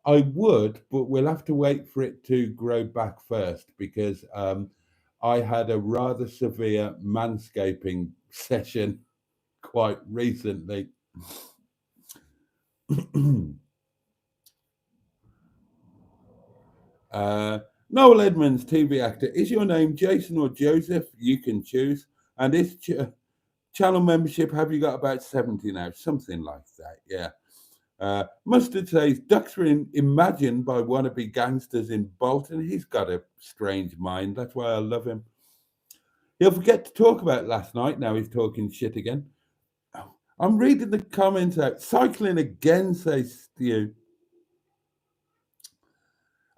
I would, but we'll have to wait for it to grow back first, because I had a rather severe manscaping session quite recently. Noel Edmonds, TV actor. Is your name Jason or Joseph? You can choose. And is channel membership, have you got about 70 now? Something like that, yeah. Mustard says, ducks were imagined by wannabe gangsters in Bolton. He's got a strange mind. That's why I love him. He'll forget to talk about last night. Now he's talking shit again. I'm reading the comments out. Cycling again, says Stu.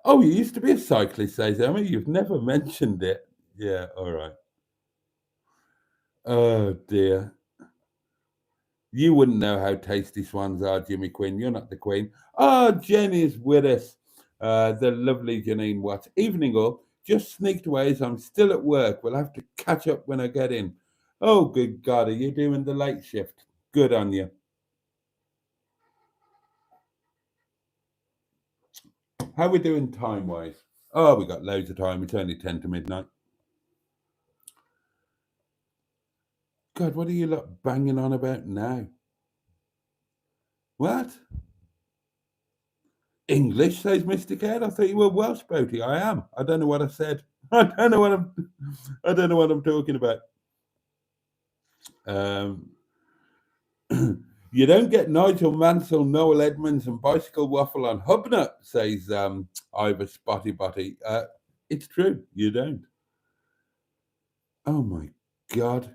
Oh, you used to be a cyclist, says Emma. You've never mentioned it. Yeah, all right. Oh, dear. You wouldn't know how tasty swans are, Jimmy Quinn. You're not the Queen. Oh, Jenny's with us. The lovely Janine Watts. Evening all. Just sneaked away as I'm still at work. We'll have to catch up when I get in. Oh, good God. Are you doing the late shift? Good on you. How are we doing time-wise? Oh, we got loads of time. It's only 10 to midnight. God, what are you lot banging on about now? What? English, says Mr. Cad. I thought you were Welsh, Boaty. I am. I don't know what I said. I don't know what I'm talking about. You don't get Nigel Mansell, Noel Edmonds, and Bicycle Waffle on Hubnut, says Ivor Spotty Botty. It's true, you don't. Oh my God.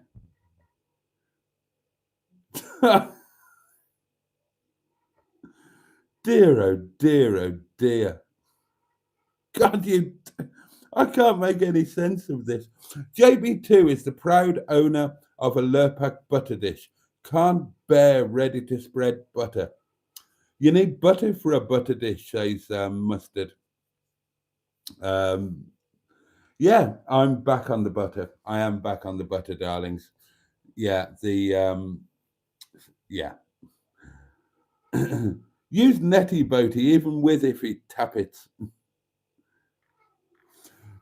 Dear, oh dear, oh dear. God, I can't make any sense of this. JB2 is the proud owner of a Lurpak butter dish. Can't bear ready to spread butter. You need butter for a butter dish, says Mustard. Yeah, I'm back on the butter. I am back on the butter, darlings. Yeah, yeah. Use Netty Boaty, even with iffy tappets.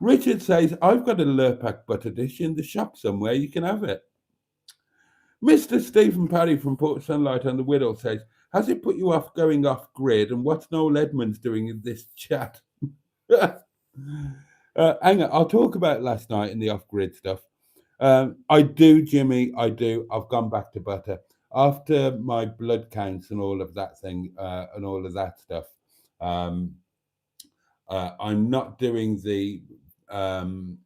Richard says, I've got a Lurpak butter dish in the shop somewhere. You can have it. Mr. Stephen Parry from Port Sunlight on the Whittle says, has it put you off going off grid? And what's Noel Edmonds doing in this chat? Hang on, I'll talk about last night and the off grid stuff. I do, Jimmy, I do. I've gone back to butter. After my blood counts and all of that thing and all of that stuff, I'm not doing the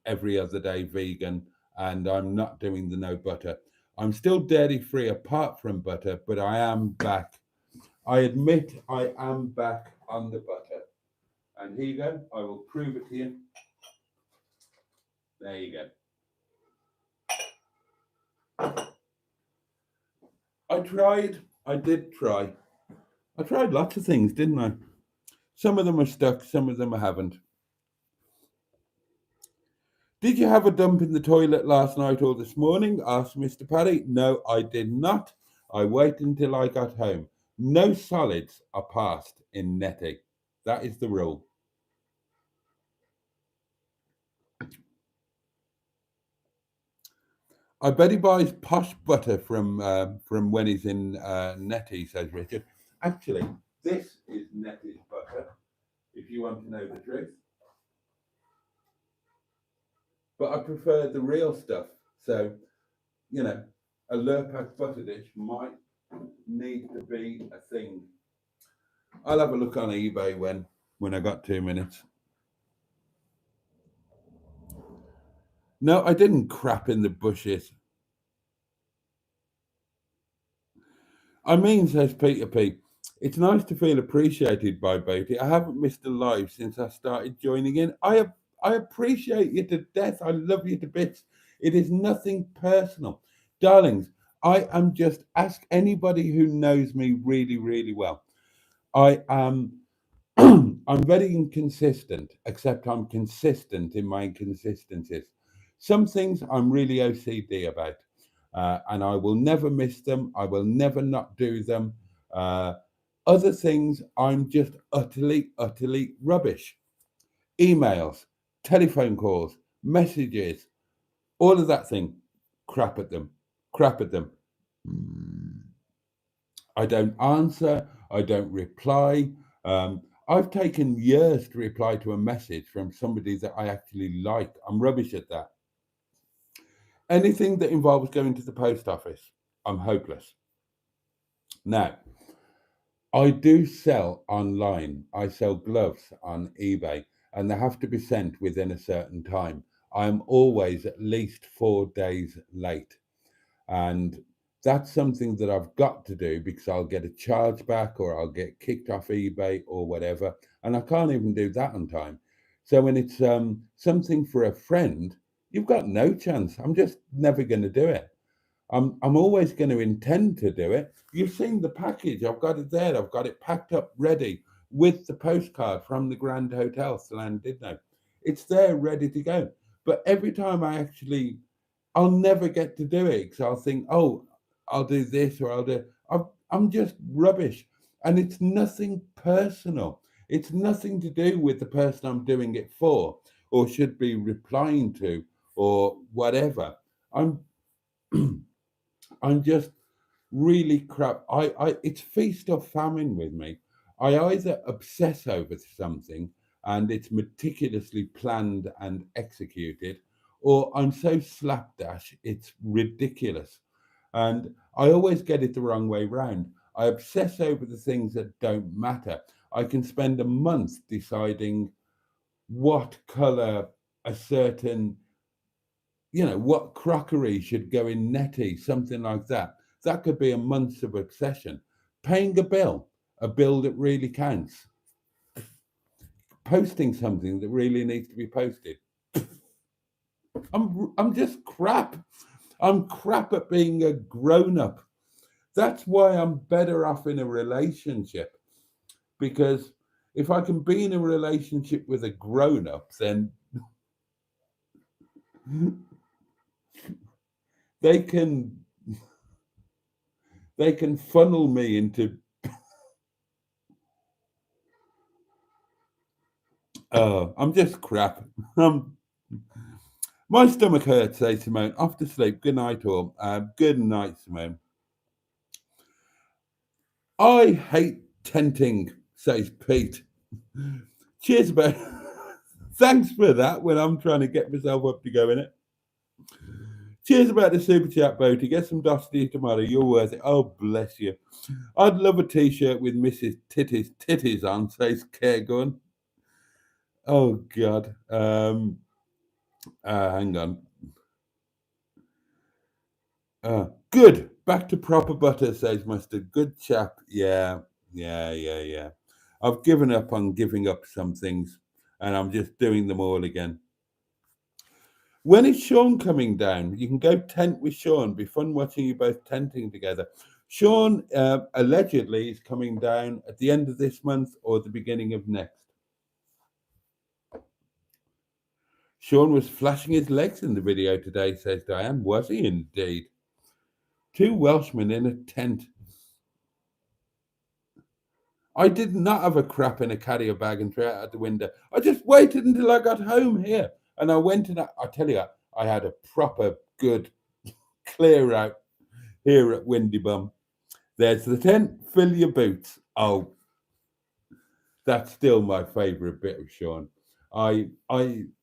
every other day vegan, and I'm not doing the no butter. I'm still dairy free apart from butter, but I am back. I admit I am back on the butter. And here you go. I will prove it to you. There you go. I did try. I tried lots of things, didn't I? Some of them are stuck, some of them I haven't. Did you have a dump in the toilet last night or this morning? Asked Mr. Paddy. No, I did not. I waited until I got home. No solids are passed in netting. That is the rule. I bet he buys posh butter from when he's in Netty, says Richard. Actually, this is Netty's butter, if you want to know the truth. But I prefer the real stuff. So, you know, a Lurpak butter dish might need to be a thing. I'll have a look on eBay when I got 2 minutes. No, I didn't crap in the bushes. I mean, says Peter P, it's nice to feel appreciated by Boaty. I haven't missed a live since I started joining in. I appreciate you to death. I love you to bits. It is nothing personal. Darlings, I am just, ask anybody who knows me really, really well. I am, I'm very inconsistent, except I'm consistent in my inconsistencies. Some things I'm really OCD about. And I will never miss them. I will never not do them. Other things, I'm just utterly, utterly rubbish. Emails, telephone calls, messages, all of that thing, crap at them. I don't answer. I don't reply. I've taken years to reply to a message from somebody that I actually like. I'm rubbish at that. Anything that involves going to the post office, I'm hopeless. Now, I do sell online. I sell gloves on eBay, and they have to be sent within a certain time. I'm always at least 4 days late. And that's something that I've got to do because I'll get a charge back or I'll get kicked off eBay or whatever. and I can't even do that on time. So when it's something for a friend, you've got no chance. I'm just never going to do it. I'm always going to intend to do it. You've seen the package. I've got it there. I've got it packed up, ready with the postcard from the Grand Hotel, Llandudno. It's there, ready to go. But every time I'll never get to do it because I'll think, oh, I'll do this or I'm just rubbish. And it's nothing personal. It's nothing to do with the person I'm doing it for or should be replying to or whatever. I'm I'm just really crap. It's feast or famine with me. I either obsess over something and it's meticulously planned and executed, or I'm so slapdash it's ridiculous. And I always get it the wrong way round. I obsess over the things that don't matter. I can spend a month deciding what color a certain, what crockery should go in netty, something like that. That could be a month of obsession. Paying a bill that really counts. Posting something that really needs to be posted. I'm just crap. I'm crap at being a grown up. That's why I'm better off in a relationship. Because if I can be in a relationship with a grown up, then they can funnel me into I'm just crap. My stomach hurts, says Simone. Off to sleep. Good night, all. Good night, Simone. I hate tenting, says Pete. Cheers, about. Thanks for that when I'm trying to get myself up to go in it. Cheers about the super chat, Boaty. Get some dusty tomorrow. You're worth it. Oh, bless you. I'd love a t-shirt with Mrs. Titties on, says Caregun. Oh, God. Hang on. Good. Back to proper butter, says Mustard. Good chap. Yeah. I've given up on giving up some things, and I'm just doing them all again. When is Sean coming down? You can go tent with Sean. Be fun watching you both tenting together. Sean allegedly is coming down at the end of this month or the beginning of next. Sean was flashing his legs in the video today, says Diane. Was he indeed? 2 Welshmen in a tent. I did not have a crap in a carrier bag and threw it out the window. I just waited until I got home here. And I went and I tell you, I had a proper good clear out here at Windy Bum. There's the tent. Fill your boots. Oh, that's still my favourite bit of Sean. I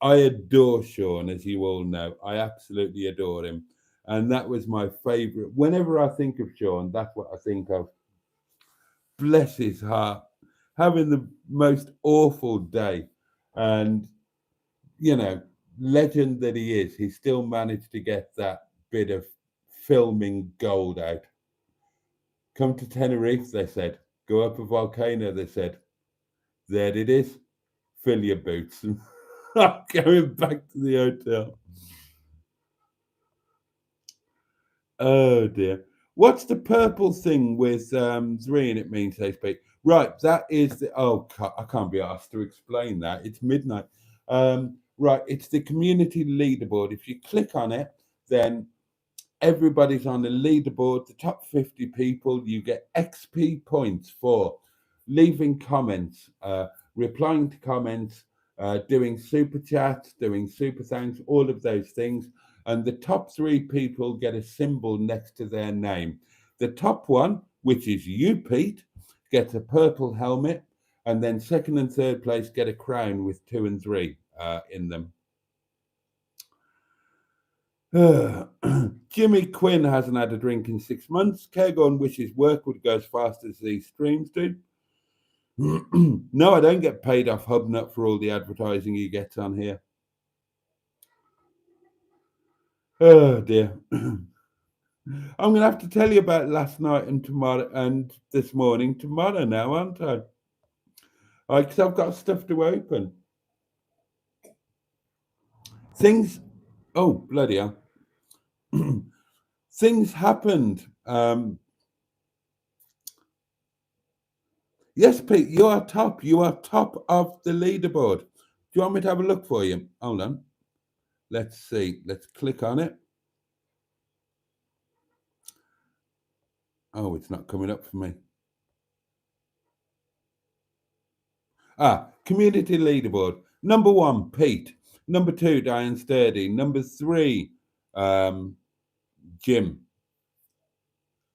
adore Sean, as you all know. I absolutely adore him. And that was my favourite. Whenever I think of Sean, that's what I think of. Bless his heart. Having the most awful day. And, legend that he is, he still managed to get that bit of filming gold out. Come to Tenerife, they said. Go up a volcano, they said. There it is. Fill your boots. I'm going back to the hotel. Oh dear. What's the purple thing with 3 in it mean, says Pete? Right, that is the I can't be asked to explain that. It's midnight. Right, it's the community leaderboard. If you click on it, then everybody's on the leaderboard. The top 50 people, you get XP points for leaving comments, replying to comments, doing super chats, doing super thanks, all of those things. And the top 3 people get a symbol next to their name. The top one, which is you, Pete, gets a purple helmet. And then second and third place get a crown with 2 and 3 in them. Jimmy Quinn hasn't had a drink in 6 months. Caregon wishes work would go as fast as these streams do. No, I don't get paid off Hubnut for all the advertising he gets on here. Oh dear. I'm going to have to tell you about last night and tomorrow and this morning tomorrow now, aren't I? Because I've got stuff to open. Things, oh, bloody hell. Things happened. Yes, Pete, you are top. You are top of the leaderboard. Do you want me to have a look for you? Hold on. Let's see. Let's click on it. Oh, it's not coming up for me. Community leaderboard. Number 1, Pete. Number 2, Diane Sturdy. Number 3, Jim.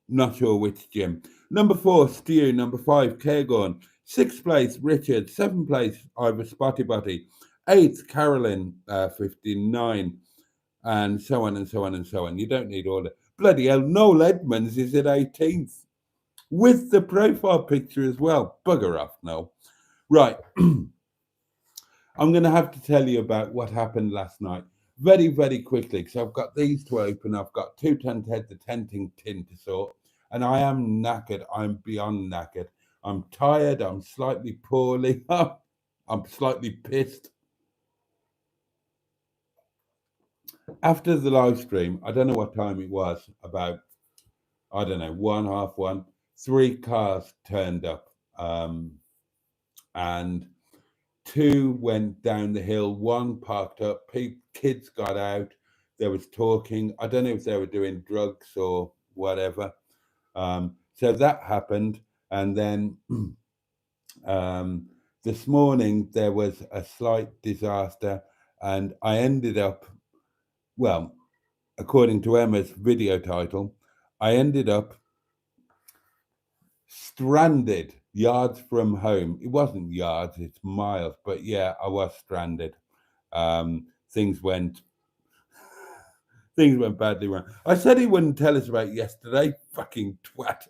Not sure which Jim. Number 4, Stu. Number 5, Cairgorn. 6th place, Richard. 7th place, Ivor Spotty Botty. 8th, Carolyn, 59. And so on and so on and so on. You don't need all that. Bloody hell, Noel Edmonds is at 18th. With the profile picture as well. Bugger off, Noel. Right. I'm going to have to tell you about what happened last night. Very, very quickly, because I've got these to open. I've got 2 tent heads, the tenting tin to sort, and I am knackered. I'm beyond knackered. I'm tired. I'm slightly poorly. I'm slightly pissed. After the live stream, I don't know what time it was, about, I don't know, 1:30, 3 cars turned up, and 2 went down the hill, 1 parked up, kids got out, there was talking. I don't know if they were doing drugs or whatever. So that happened. And then this morning there was a slight disaster, and I ended up, well, according to Emma's video title, I ended up stranded yards from home. It wasn't yards, it's miles, but yeah, I was stranded. Things went badly wrong. I said he wouldn't tell us about yesterday. Fucking twat.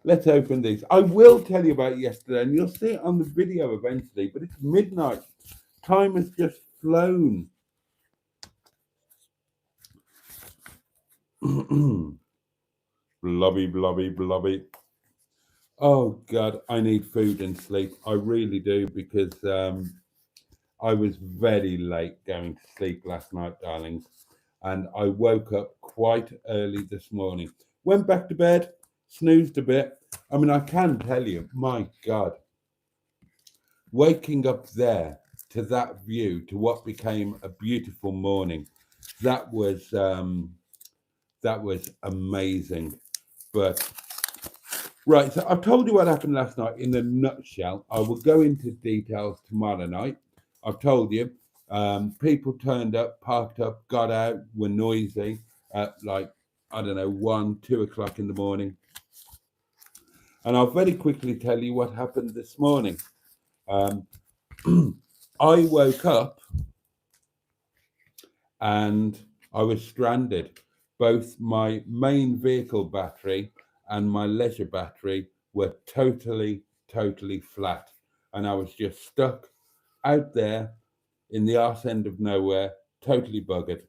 Let's open these. I will tell you about yesterday, and you'll see it on the video eventually, but it's midnight. Time has just flown. Blobby, blobby, blobby. Oh, God, I need food and sleep. I really do, because I was very late going to sleep last night, darlings, and I woke up quite early this morning. Went back to bed, snoozed a bit. I mean, I can tell you, my God, waking up there to that view, to what became a beautiful morning, that was amazing. But right, so I've told you what happened last night in a nutshell. I will go into details tomorrow night. I've told you, people turned up, parked up, got out, were noisy at, like, I don't know, 1, 2 o'clock in the morning. And I'll very quickly tell you what happened this morning. I woke up and I was stranded. Both my main vehicle battery and my leisure battery were totally flat. And I was just stuck out there in the arse end of nowhere, totally buggered.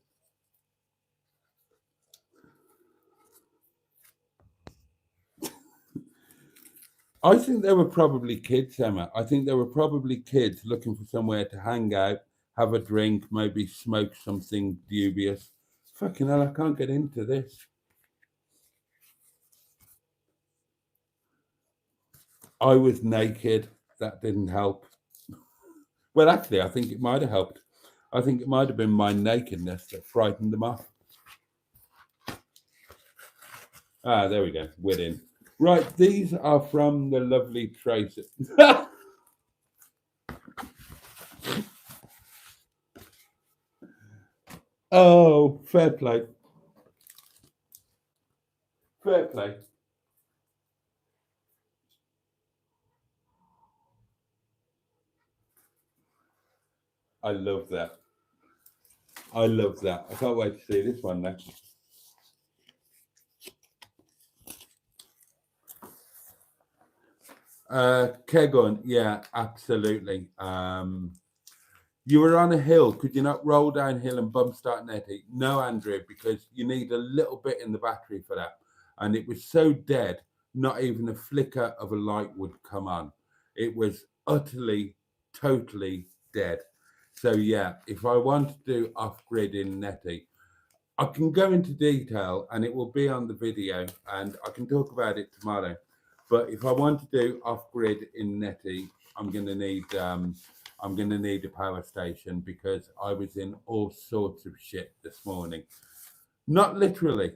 I think there were probably kids, Emma. I think there were probably kids looking for somewhere to hang out, have a drink, maybe smoke something dubious. Fucking hell, I can't get into this. I was naked. That didn't help. Well, actually, I think it might have helped. I think it might have been my nakedness that frightened them off. There we go. We're in. Right, these are from the lovely Tracy. Oh, fair play. Fair play. I love that. I love that. I can't wait to see this one next. Kegon, yeah, absolutely. You were on a hill. Could you not roll downhill and bump start netting? No, Andrew, because you need a little bit in the battery for that. And it was so dead. not even a flicker of a light would come on. It was utterly, totally dead. So yeah, if I want to do off-grid in Netty, I can go into detail and it will be on the video and I can talk about it tomorrow. But if I want to do off-grid in Netty, I'm gonna need a power station because I was in all sorts of shit this morning. Not literally.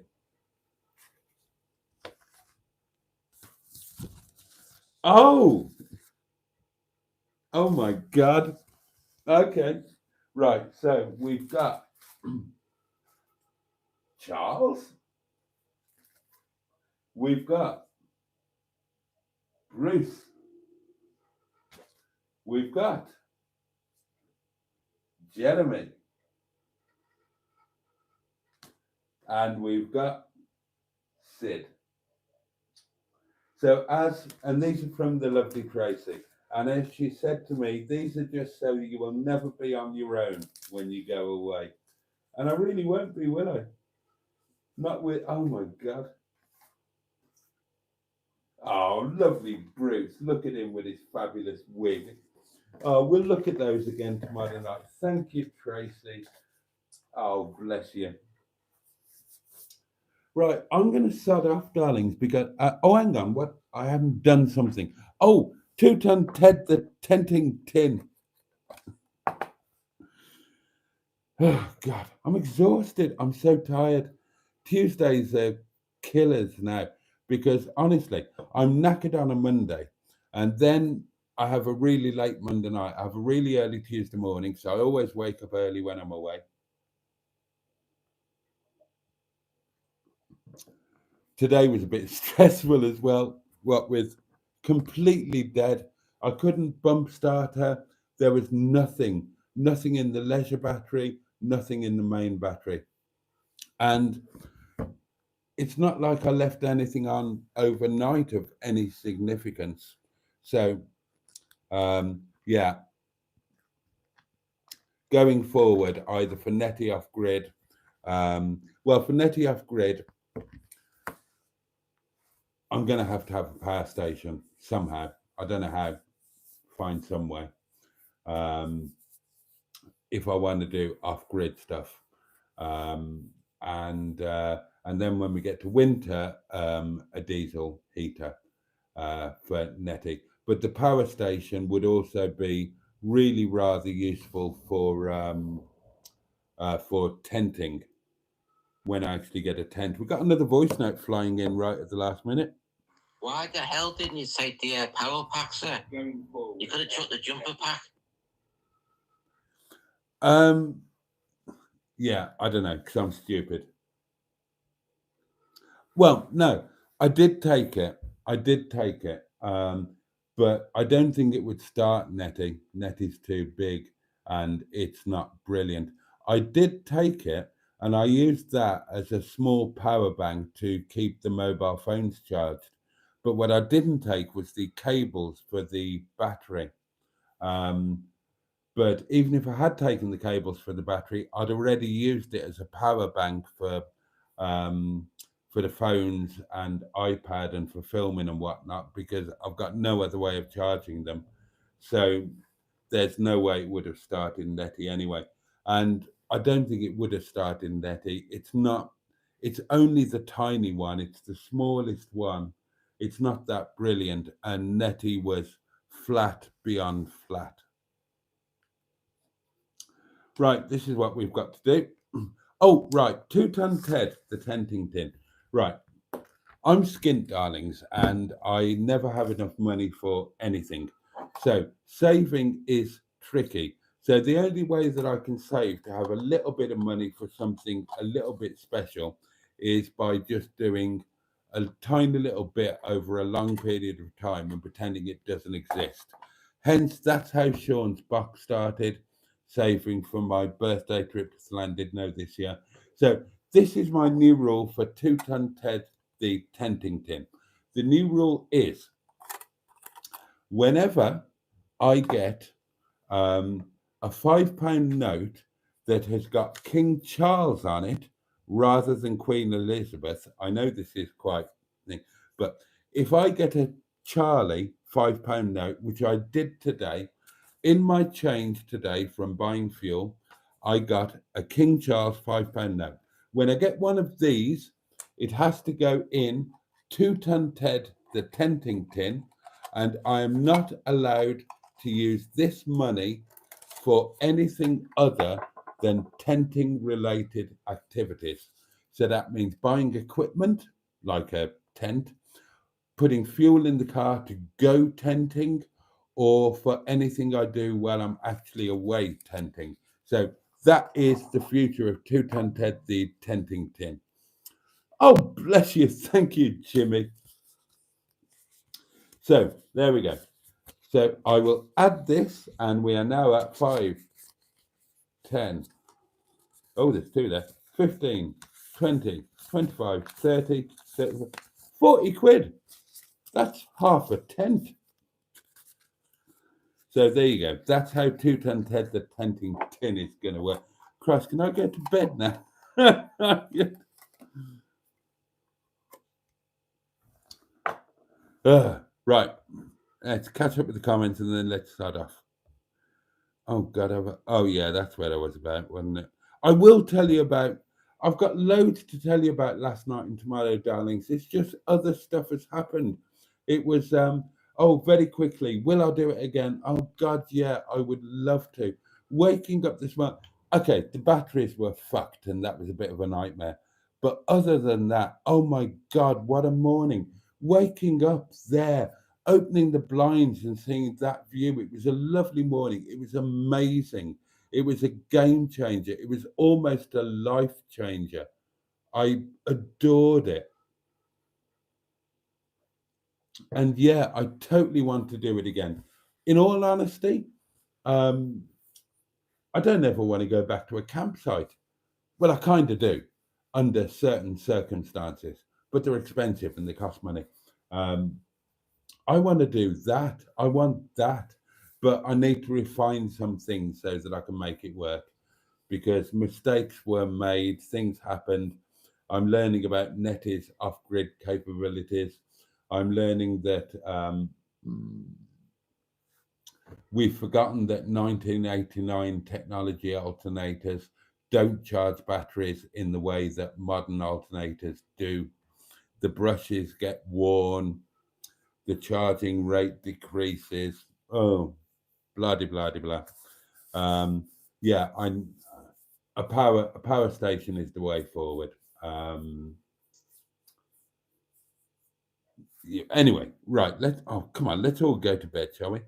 Oh my God. Okay. Right. So we've got Charles. We've got Bruce. We've got Jeremy. And we've got Sid. So and these are from the lovely Tracy. And as she said to me, these are just so you will never be on your own when you go away. And I really won't be, will I? Not with, oh my God. Oh, lovely Bruce. Look at him with his fabulous wig. Oh, we'll look at those again tomorrow night. Thank you, Tracy. Oh, bless you. Right, I'm going to start off, darlings, because, oh, hang on, what? I haven't done something. Oh, 2-ton Ted the Tenting Tin. Oh, God, I'm exhausted. I'm so tired. Tuesdays are killers now because, honestly, I'm knackered on a Monday and then I have a really late Monday night. I have a really early Tuesday morning, so I always wake up early when I'm away. Today was a bit stressful as well, what with completely dead. I couldn't bump start her. There was nothing in the leisure battery, nothing in the main battery. And it's not like I left anything on overnight of any significance. So, yeah, going forward, either for Netty off-grid, well, for Netty off-grid, I'm going to have a power station somehow. I don't know how, find some way. If I want to do off-grid stuff. And then when we get to winter, a diesel heater for Netty. But the power station would also be really rather useful for tenting when I actually get a tent. We've got another voice note flying in right at the last minute. Why the hell didn't you take the power pack, sir? You could have took the jumper pack. Yeah, I don't know, because I'm stupid. Well, no, I did take it. But I don't think it would start Netty. Netty's too big and it's not brilliant. I did take it and I used that as a small power bank to keep the mobile phones charged. But what I didn't take was the cables for the battery. But even if I had taken the cables for the battery, I'd already used it as a power bank for the phones and iPad and for filming and whatnot, because I've got no other way of charging them. So there's no way it would have started Netty anyway. And I don't think it would have started Netty. It's only the tiny one. It's the smallest one. It's not that brilliant. And Netty was flat beyond flat. Right, this is what we've got to do. Oh, right, 2-ton Ted, the tenting tin. Right, I'm skint, darlings, and I never have enough money for anything. So saving is tricky. So the only way that I can save to have a little bit of money for something a little bit special is by just doing a tiny little bit over a long period of time and pretending it doesn't exist. Hence, that's how Sean's box started, saving for my birthday trip to Llandudno this year. So this is my new rule for 2-ton Ted, the tenting tin. The new rule is whenever I get a £5 note that has got King Charles on it rather than Queen Elizabeth, I know this is quite, but if I get a Charlie £5 note, which I did today, in my change today from buying fuel, I got a King Charles £5 note. When I get one of these, it has to go in 2 ton Ted, the tenting tin, and I am not allowed to use this money for anything other than tenting related activities. So that means buying equipment like a tent, putting fuel in the car to go tenting, or for anything I do while I'm actually away tenting. So that is the future of 2 ton Ted, the tenting tin. Oh, bless you. Thank you, Jimmy. So there we go. So I will add this, and we are now at 5, 10. Oh, there's 2 there. 15, 20, 25, 30, 40 quid. That's half a tent. So there you go. That's how 2 ton Ted, the tenting tin, is going to work. Christ, can I go to bed now? Right. Let's catch up with the comments and then let's start off. Oh, God. Oh, yeah, that's what I was about, wasn't it? I will tell you about, I've got loads to tell you about last night in Tomorrow, darlings. It's just other stuff has happened. It was, very quickly. Will I do it again? Oh, God, yeah, I would love to. Waking up this morning. Okay, the batteries were fucked and that was a bit of a nightmare. But other than that, oh, my God, what a morning. Waking up there, opening the blinds and seeing that view. It was a lovely morning. It was amazing. It was a game changer. It was almost a life changer. I adored it. And yeah, I totally want to do it again. In all honesty, I don't ever want to go back to a campsite. Well, I kind of do under certain circumstances, but they're expensive and they cost money. I want to do that. I want that, but I need to refine some things so that I can make it work, because mistakes were made, things happened. I'm learning about Nettie's off-grid capabilities. I'm learning that we've forgotten that 1989 technology alternators don't charge batteries in the way that modern alternators do. The brushes get worn, the charging rate decreases. Oh, blah, blah, blah, blah. Yeah, a power station is the way forward. Yeah, anyway, right. Come on, let's all go to bed, shall we?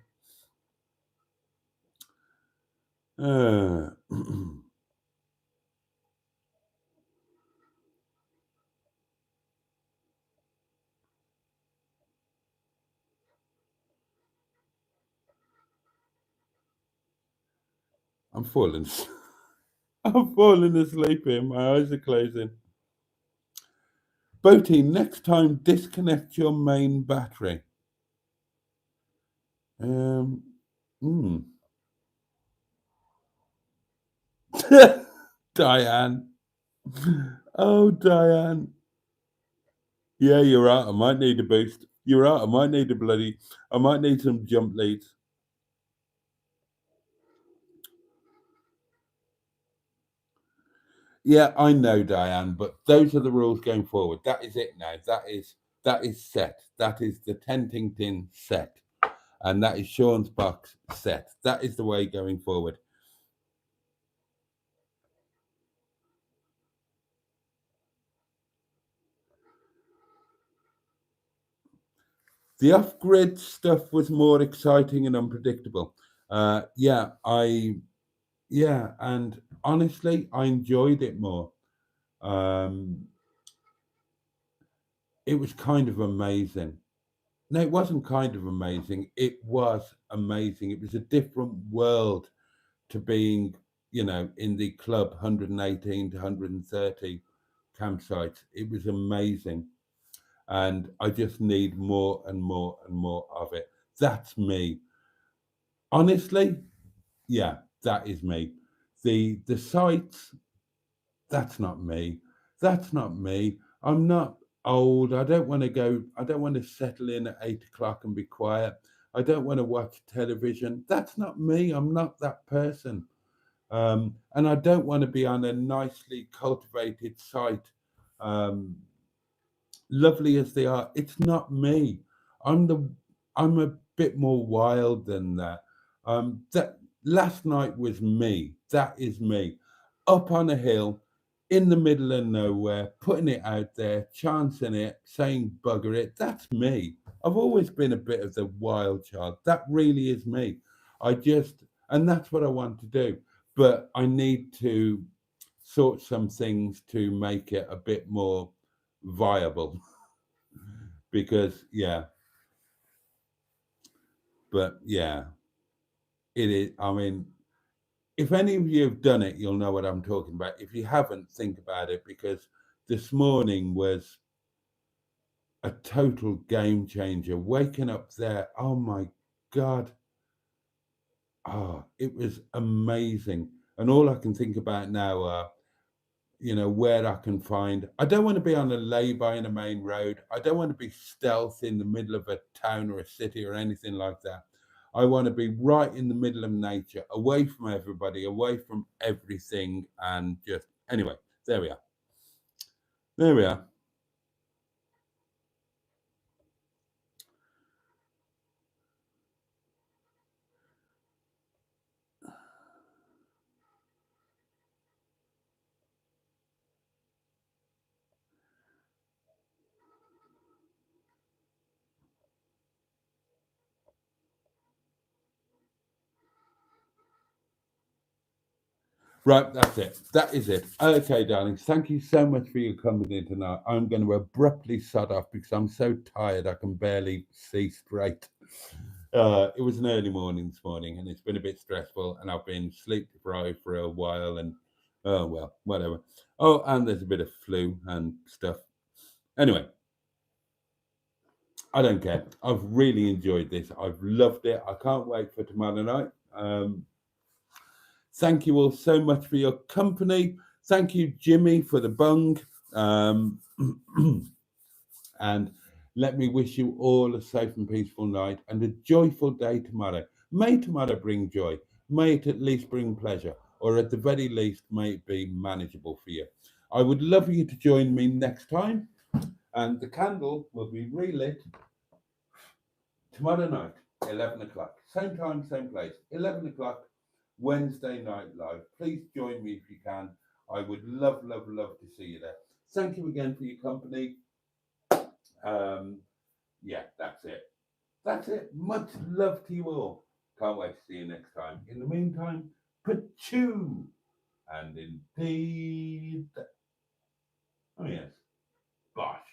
I'm falling. I'm falling asleep here. My eyes are closing. Boaty, next time disconnect your main battery. Diane. Oh, Diane. Yeah, you're right. I might need a boost. You're right. I might need I might need some jump leads. Yeah, I know, Diane, but those are the rules going forward. That is it now. That is set. That is the tenting tin set. And that is Sean's box set. That is the way going forward. The off-grid stuff was more exciting and unpredictable. And honestly, I enjoyed it more. It was kind of amazing. No, it wasn't kind of amazing. It was amazing. It was a different world to being, in the club 118 to 130 campsites. It was amazing. And I just need more and more and more of it. That's me. Honestly, yeah, that is me. The sites, that's not me. That's not me. I'm not old. I don't want to go. I don't want to settle in at 8 o'clock and be quiet. I don't want to watch television. That's not me. I'm not that person. And I don't want to be on a nicely cultivated site, um, lovely as they are. It's not me. I'm the. I'm a bit more wild than that. That last night was me. That is me, up on a hill, in the middle of nowhere, putting it out there, chancing it, saying bugger it. That's me. I've always been a bit of the wild child. That really is me. And that's what I want to do. But I need to sort some things to make it a bit more viable because, yeah, but yeah, it is. I mean, if any of you have done it, you'll know what I'm talking about. If you haven't, think about it because this morning was a total game changer. Waking up there, oh my God. It was amazing. And all I can think about now are, where I can find. I don't want to be on a lay-by in a main road. I don't want to be stealth in the middle of a town or a city or anything like that. I want to be right in the middle of nature, away from everybody, away from everything, and just anyway, there we are. There we are. Right, that's it. That is it. Okay, darlings, thank you so much for your company tonight. I'm going to abruptly shut off because I'm so tired I can barely see straight. It was an early morning this morning and it's been a bit stressful and I've been sleep deprived for a while and, oh, well, whatever. Oh, and there's a bit of flu and stuff. Anyway, I don't care. I've really enjoyed this. I've loved it. I can't wait for tomorrow night. Thank you all so much for your company. Thank you, Jimmy, for the bung. And let me wish you all a safe and peaceful night and a joyful day tomorrow. May tomorrow bring joy. May it at least bring pleasure, or at the very least, may it be manageable for you. I would love you to join me next time, and the candle will be relit tomorrow night, 11 o'clock. Same time, same place, 11 o'clock. Wednesday night live. Please join me if you can. I would love, love, love to see you there. Thank you again for your company. Yeah, that's it. That's it. Much love to you all. Can't wait to see you next time. In the meantime, pachoo. And indeed, oh yes, bye.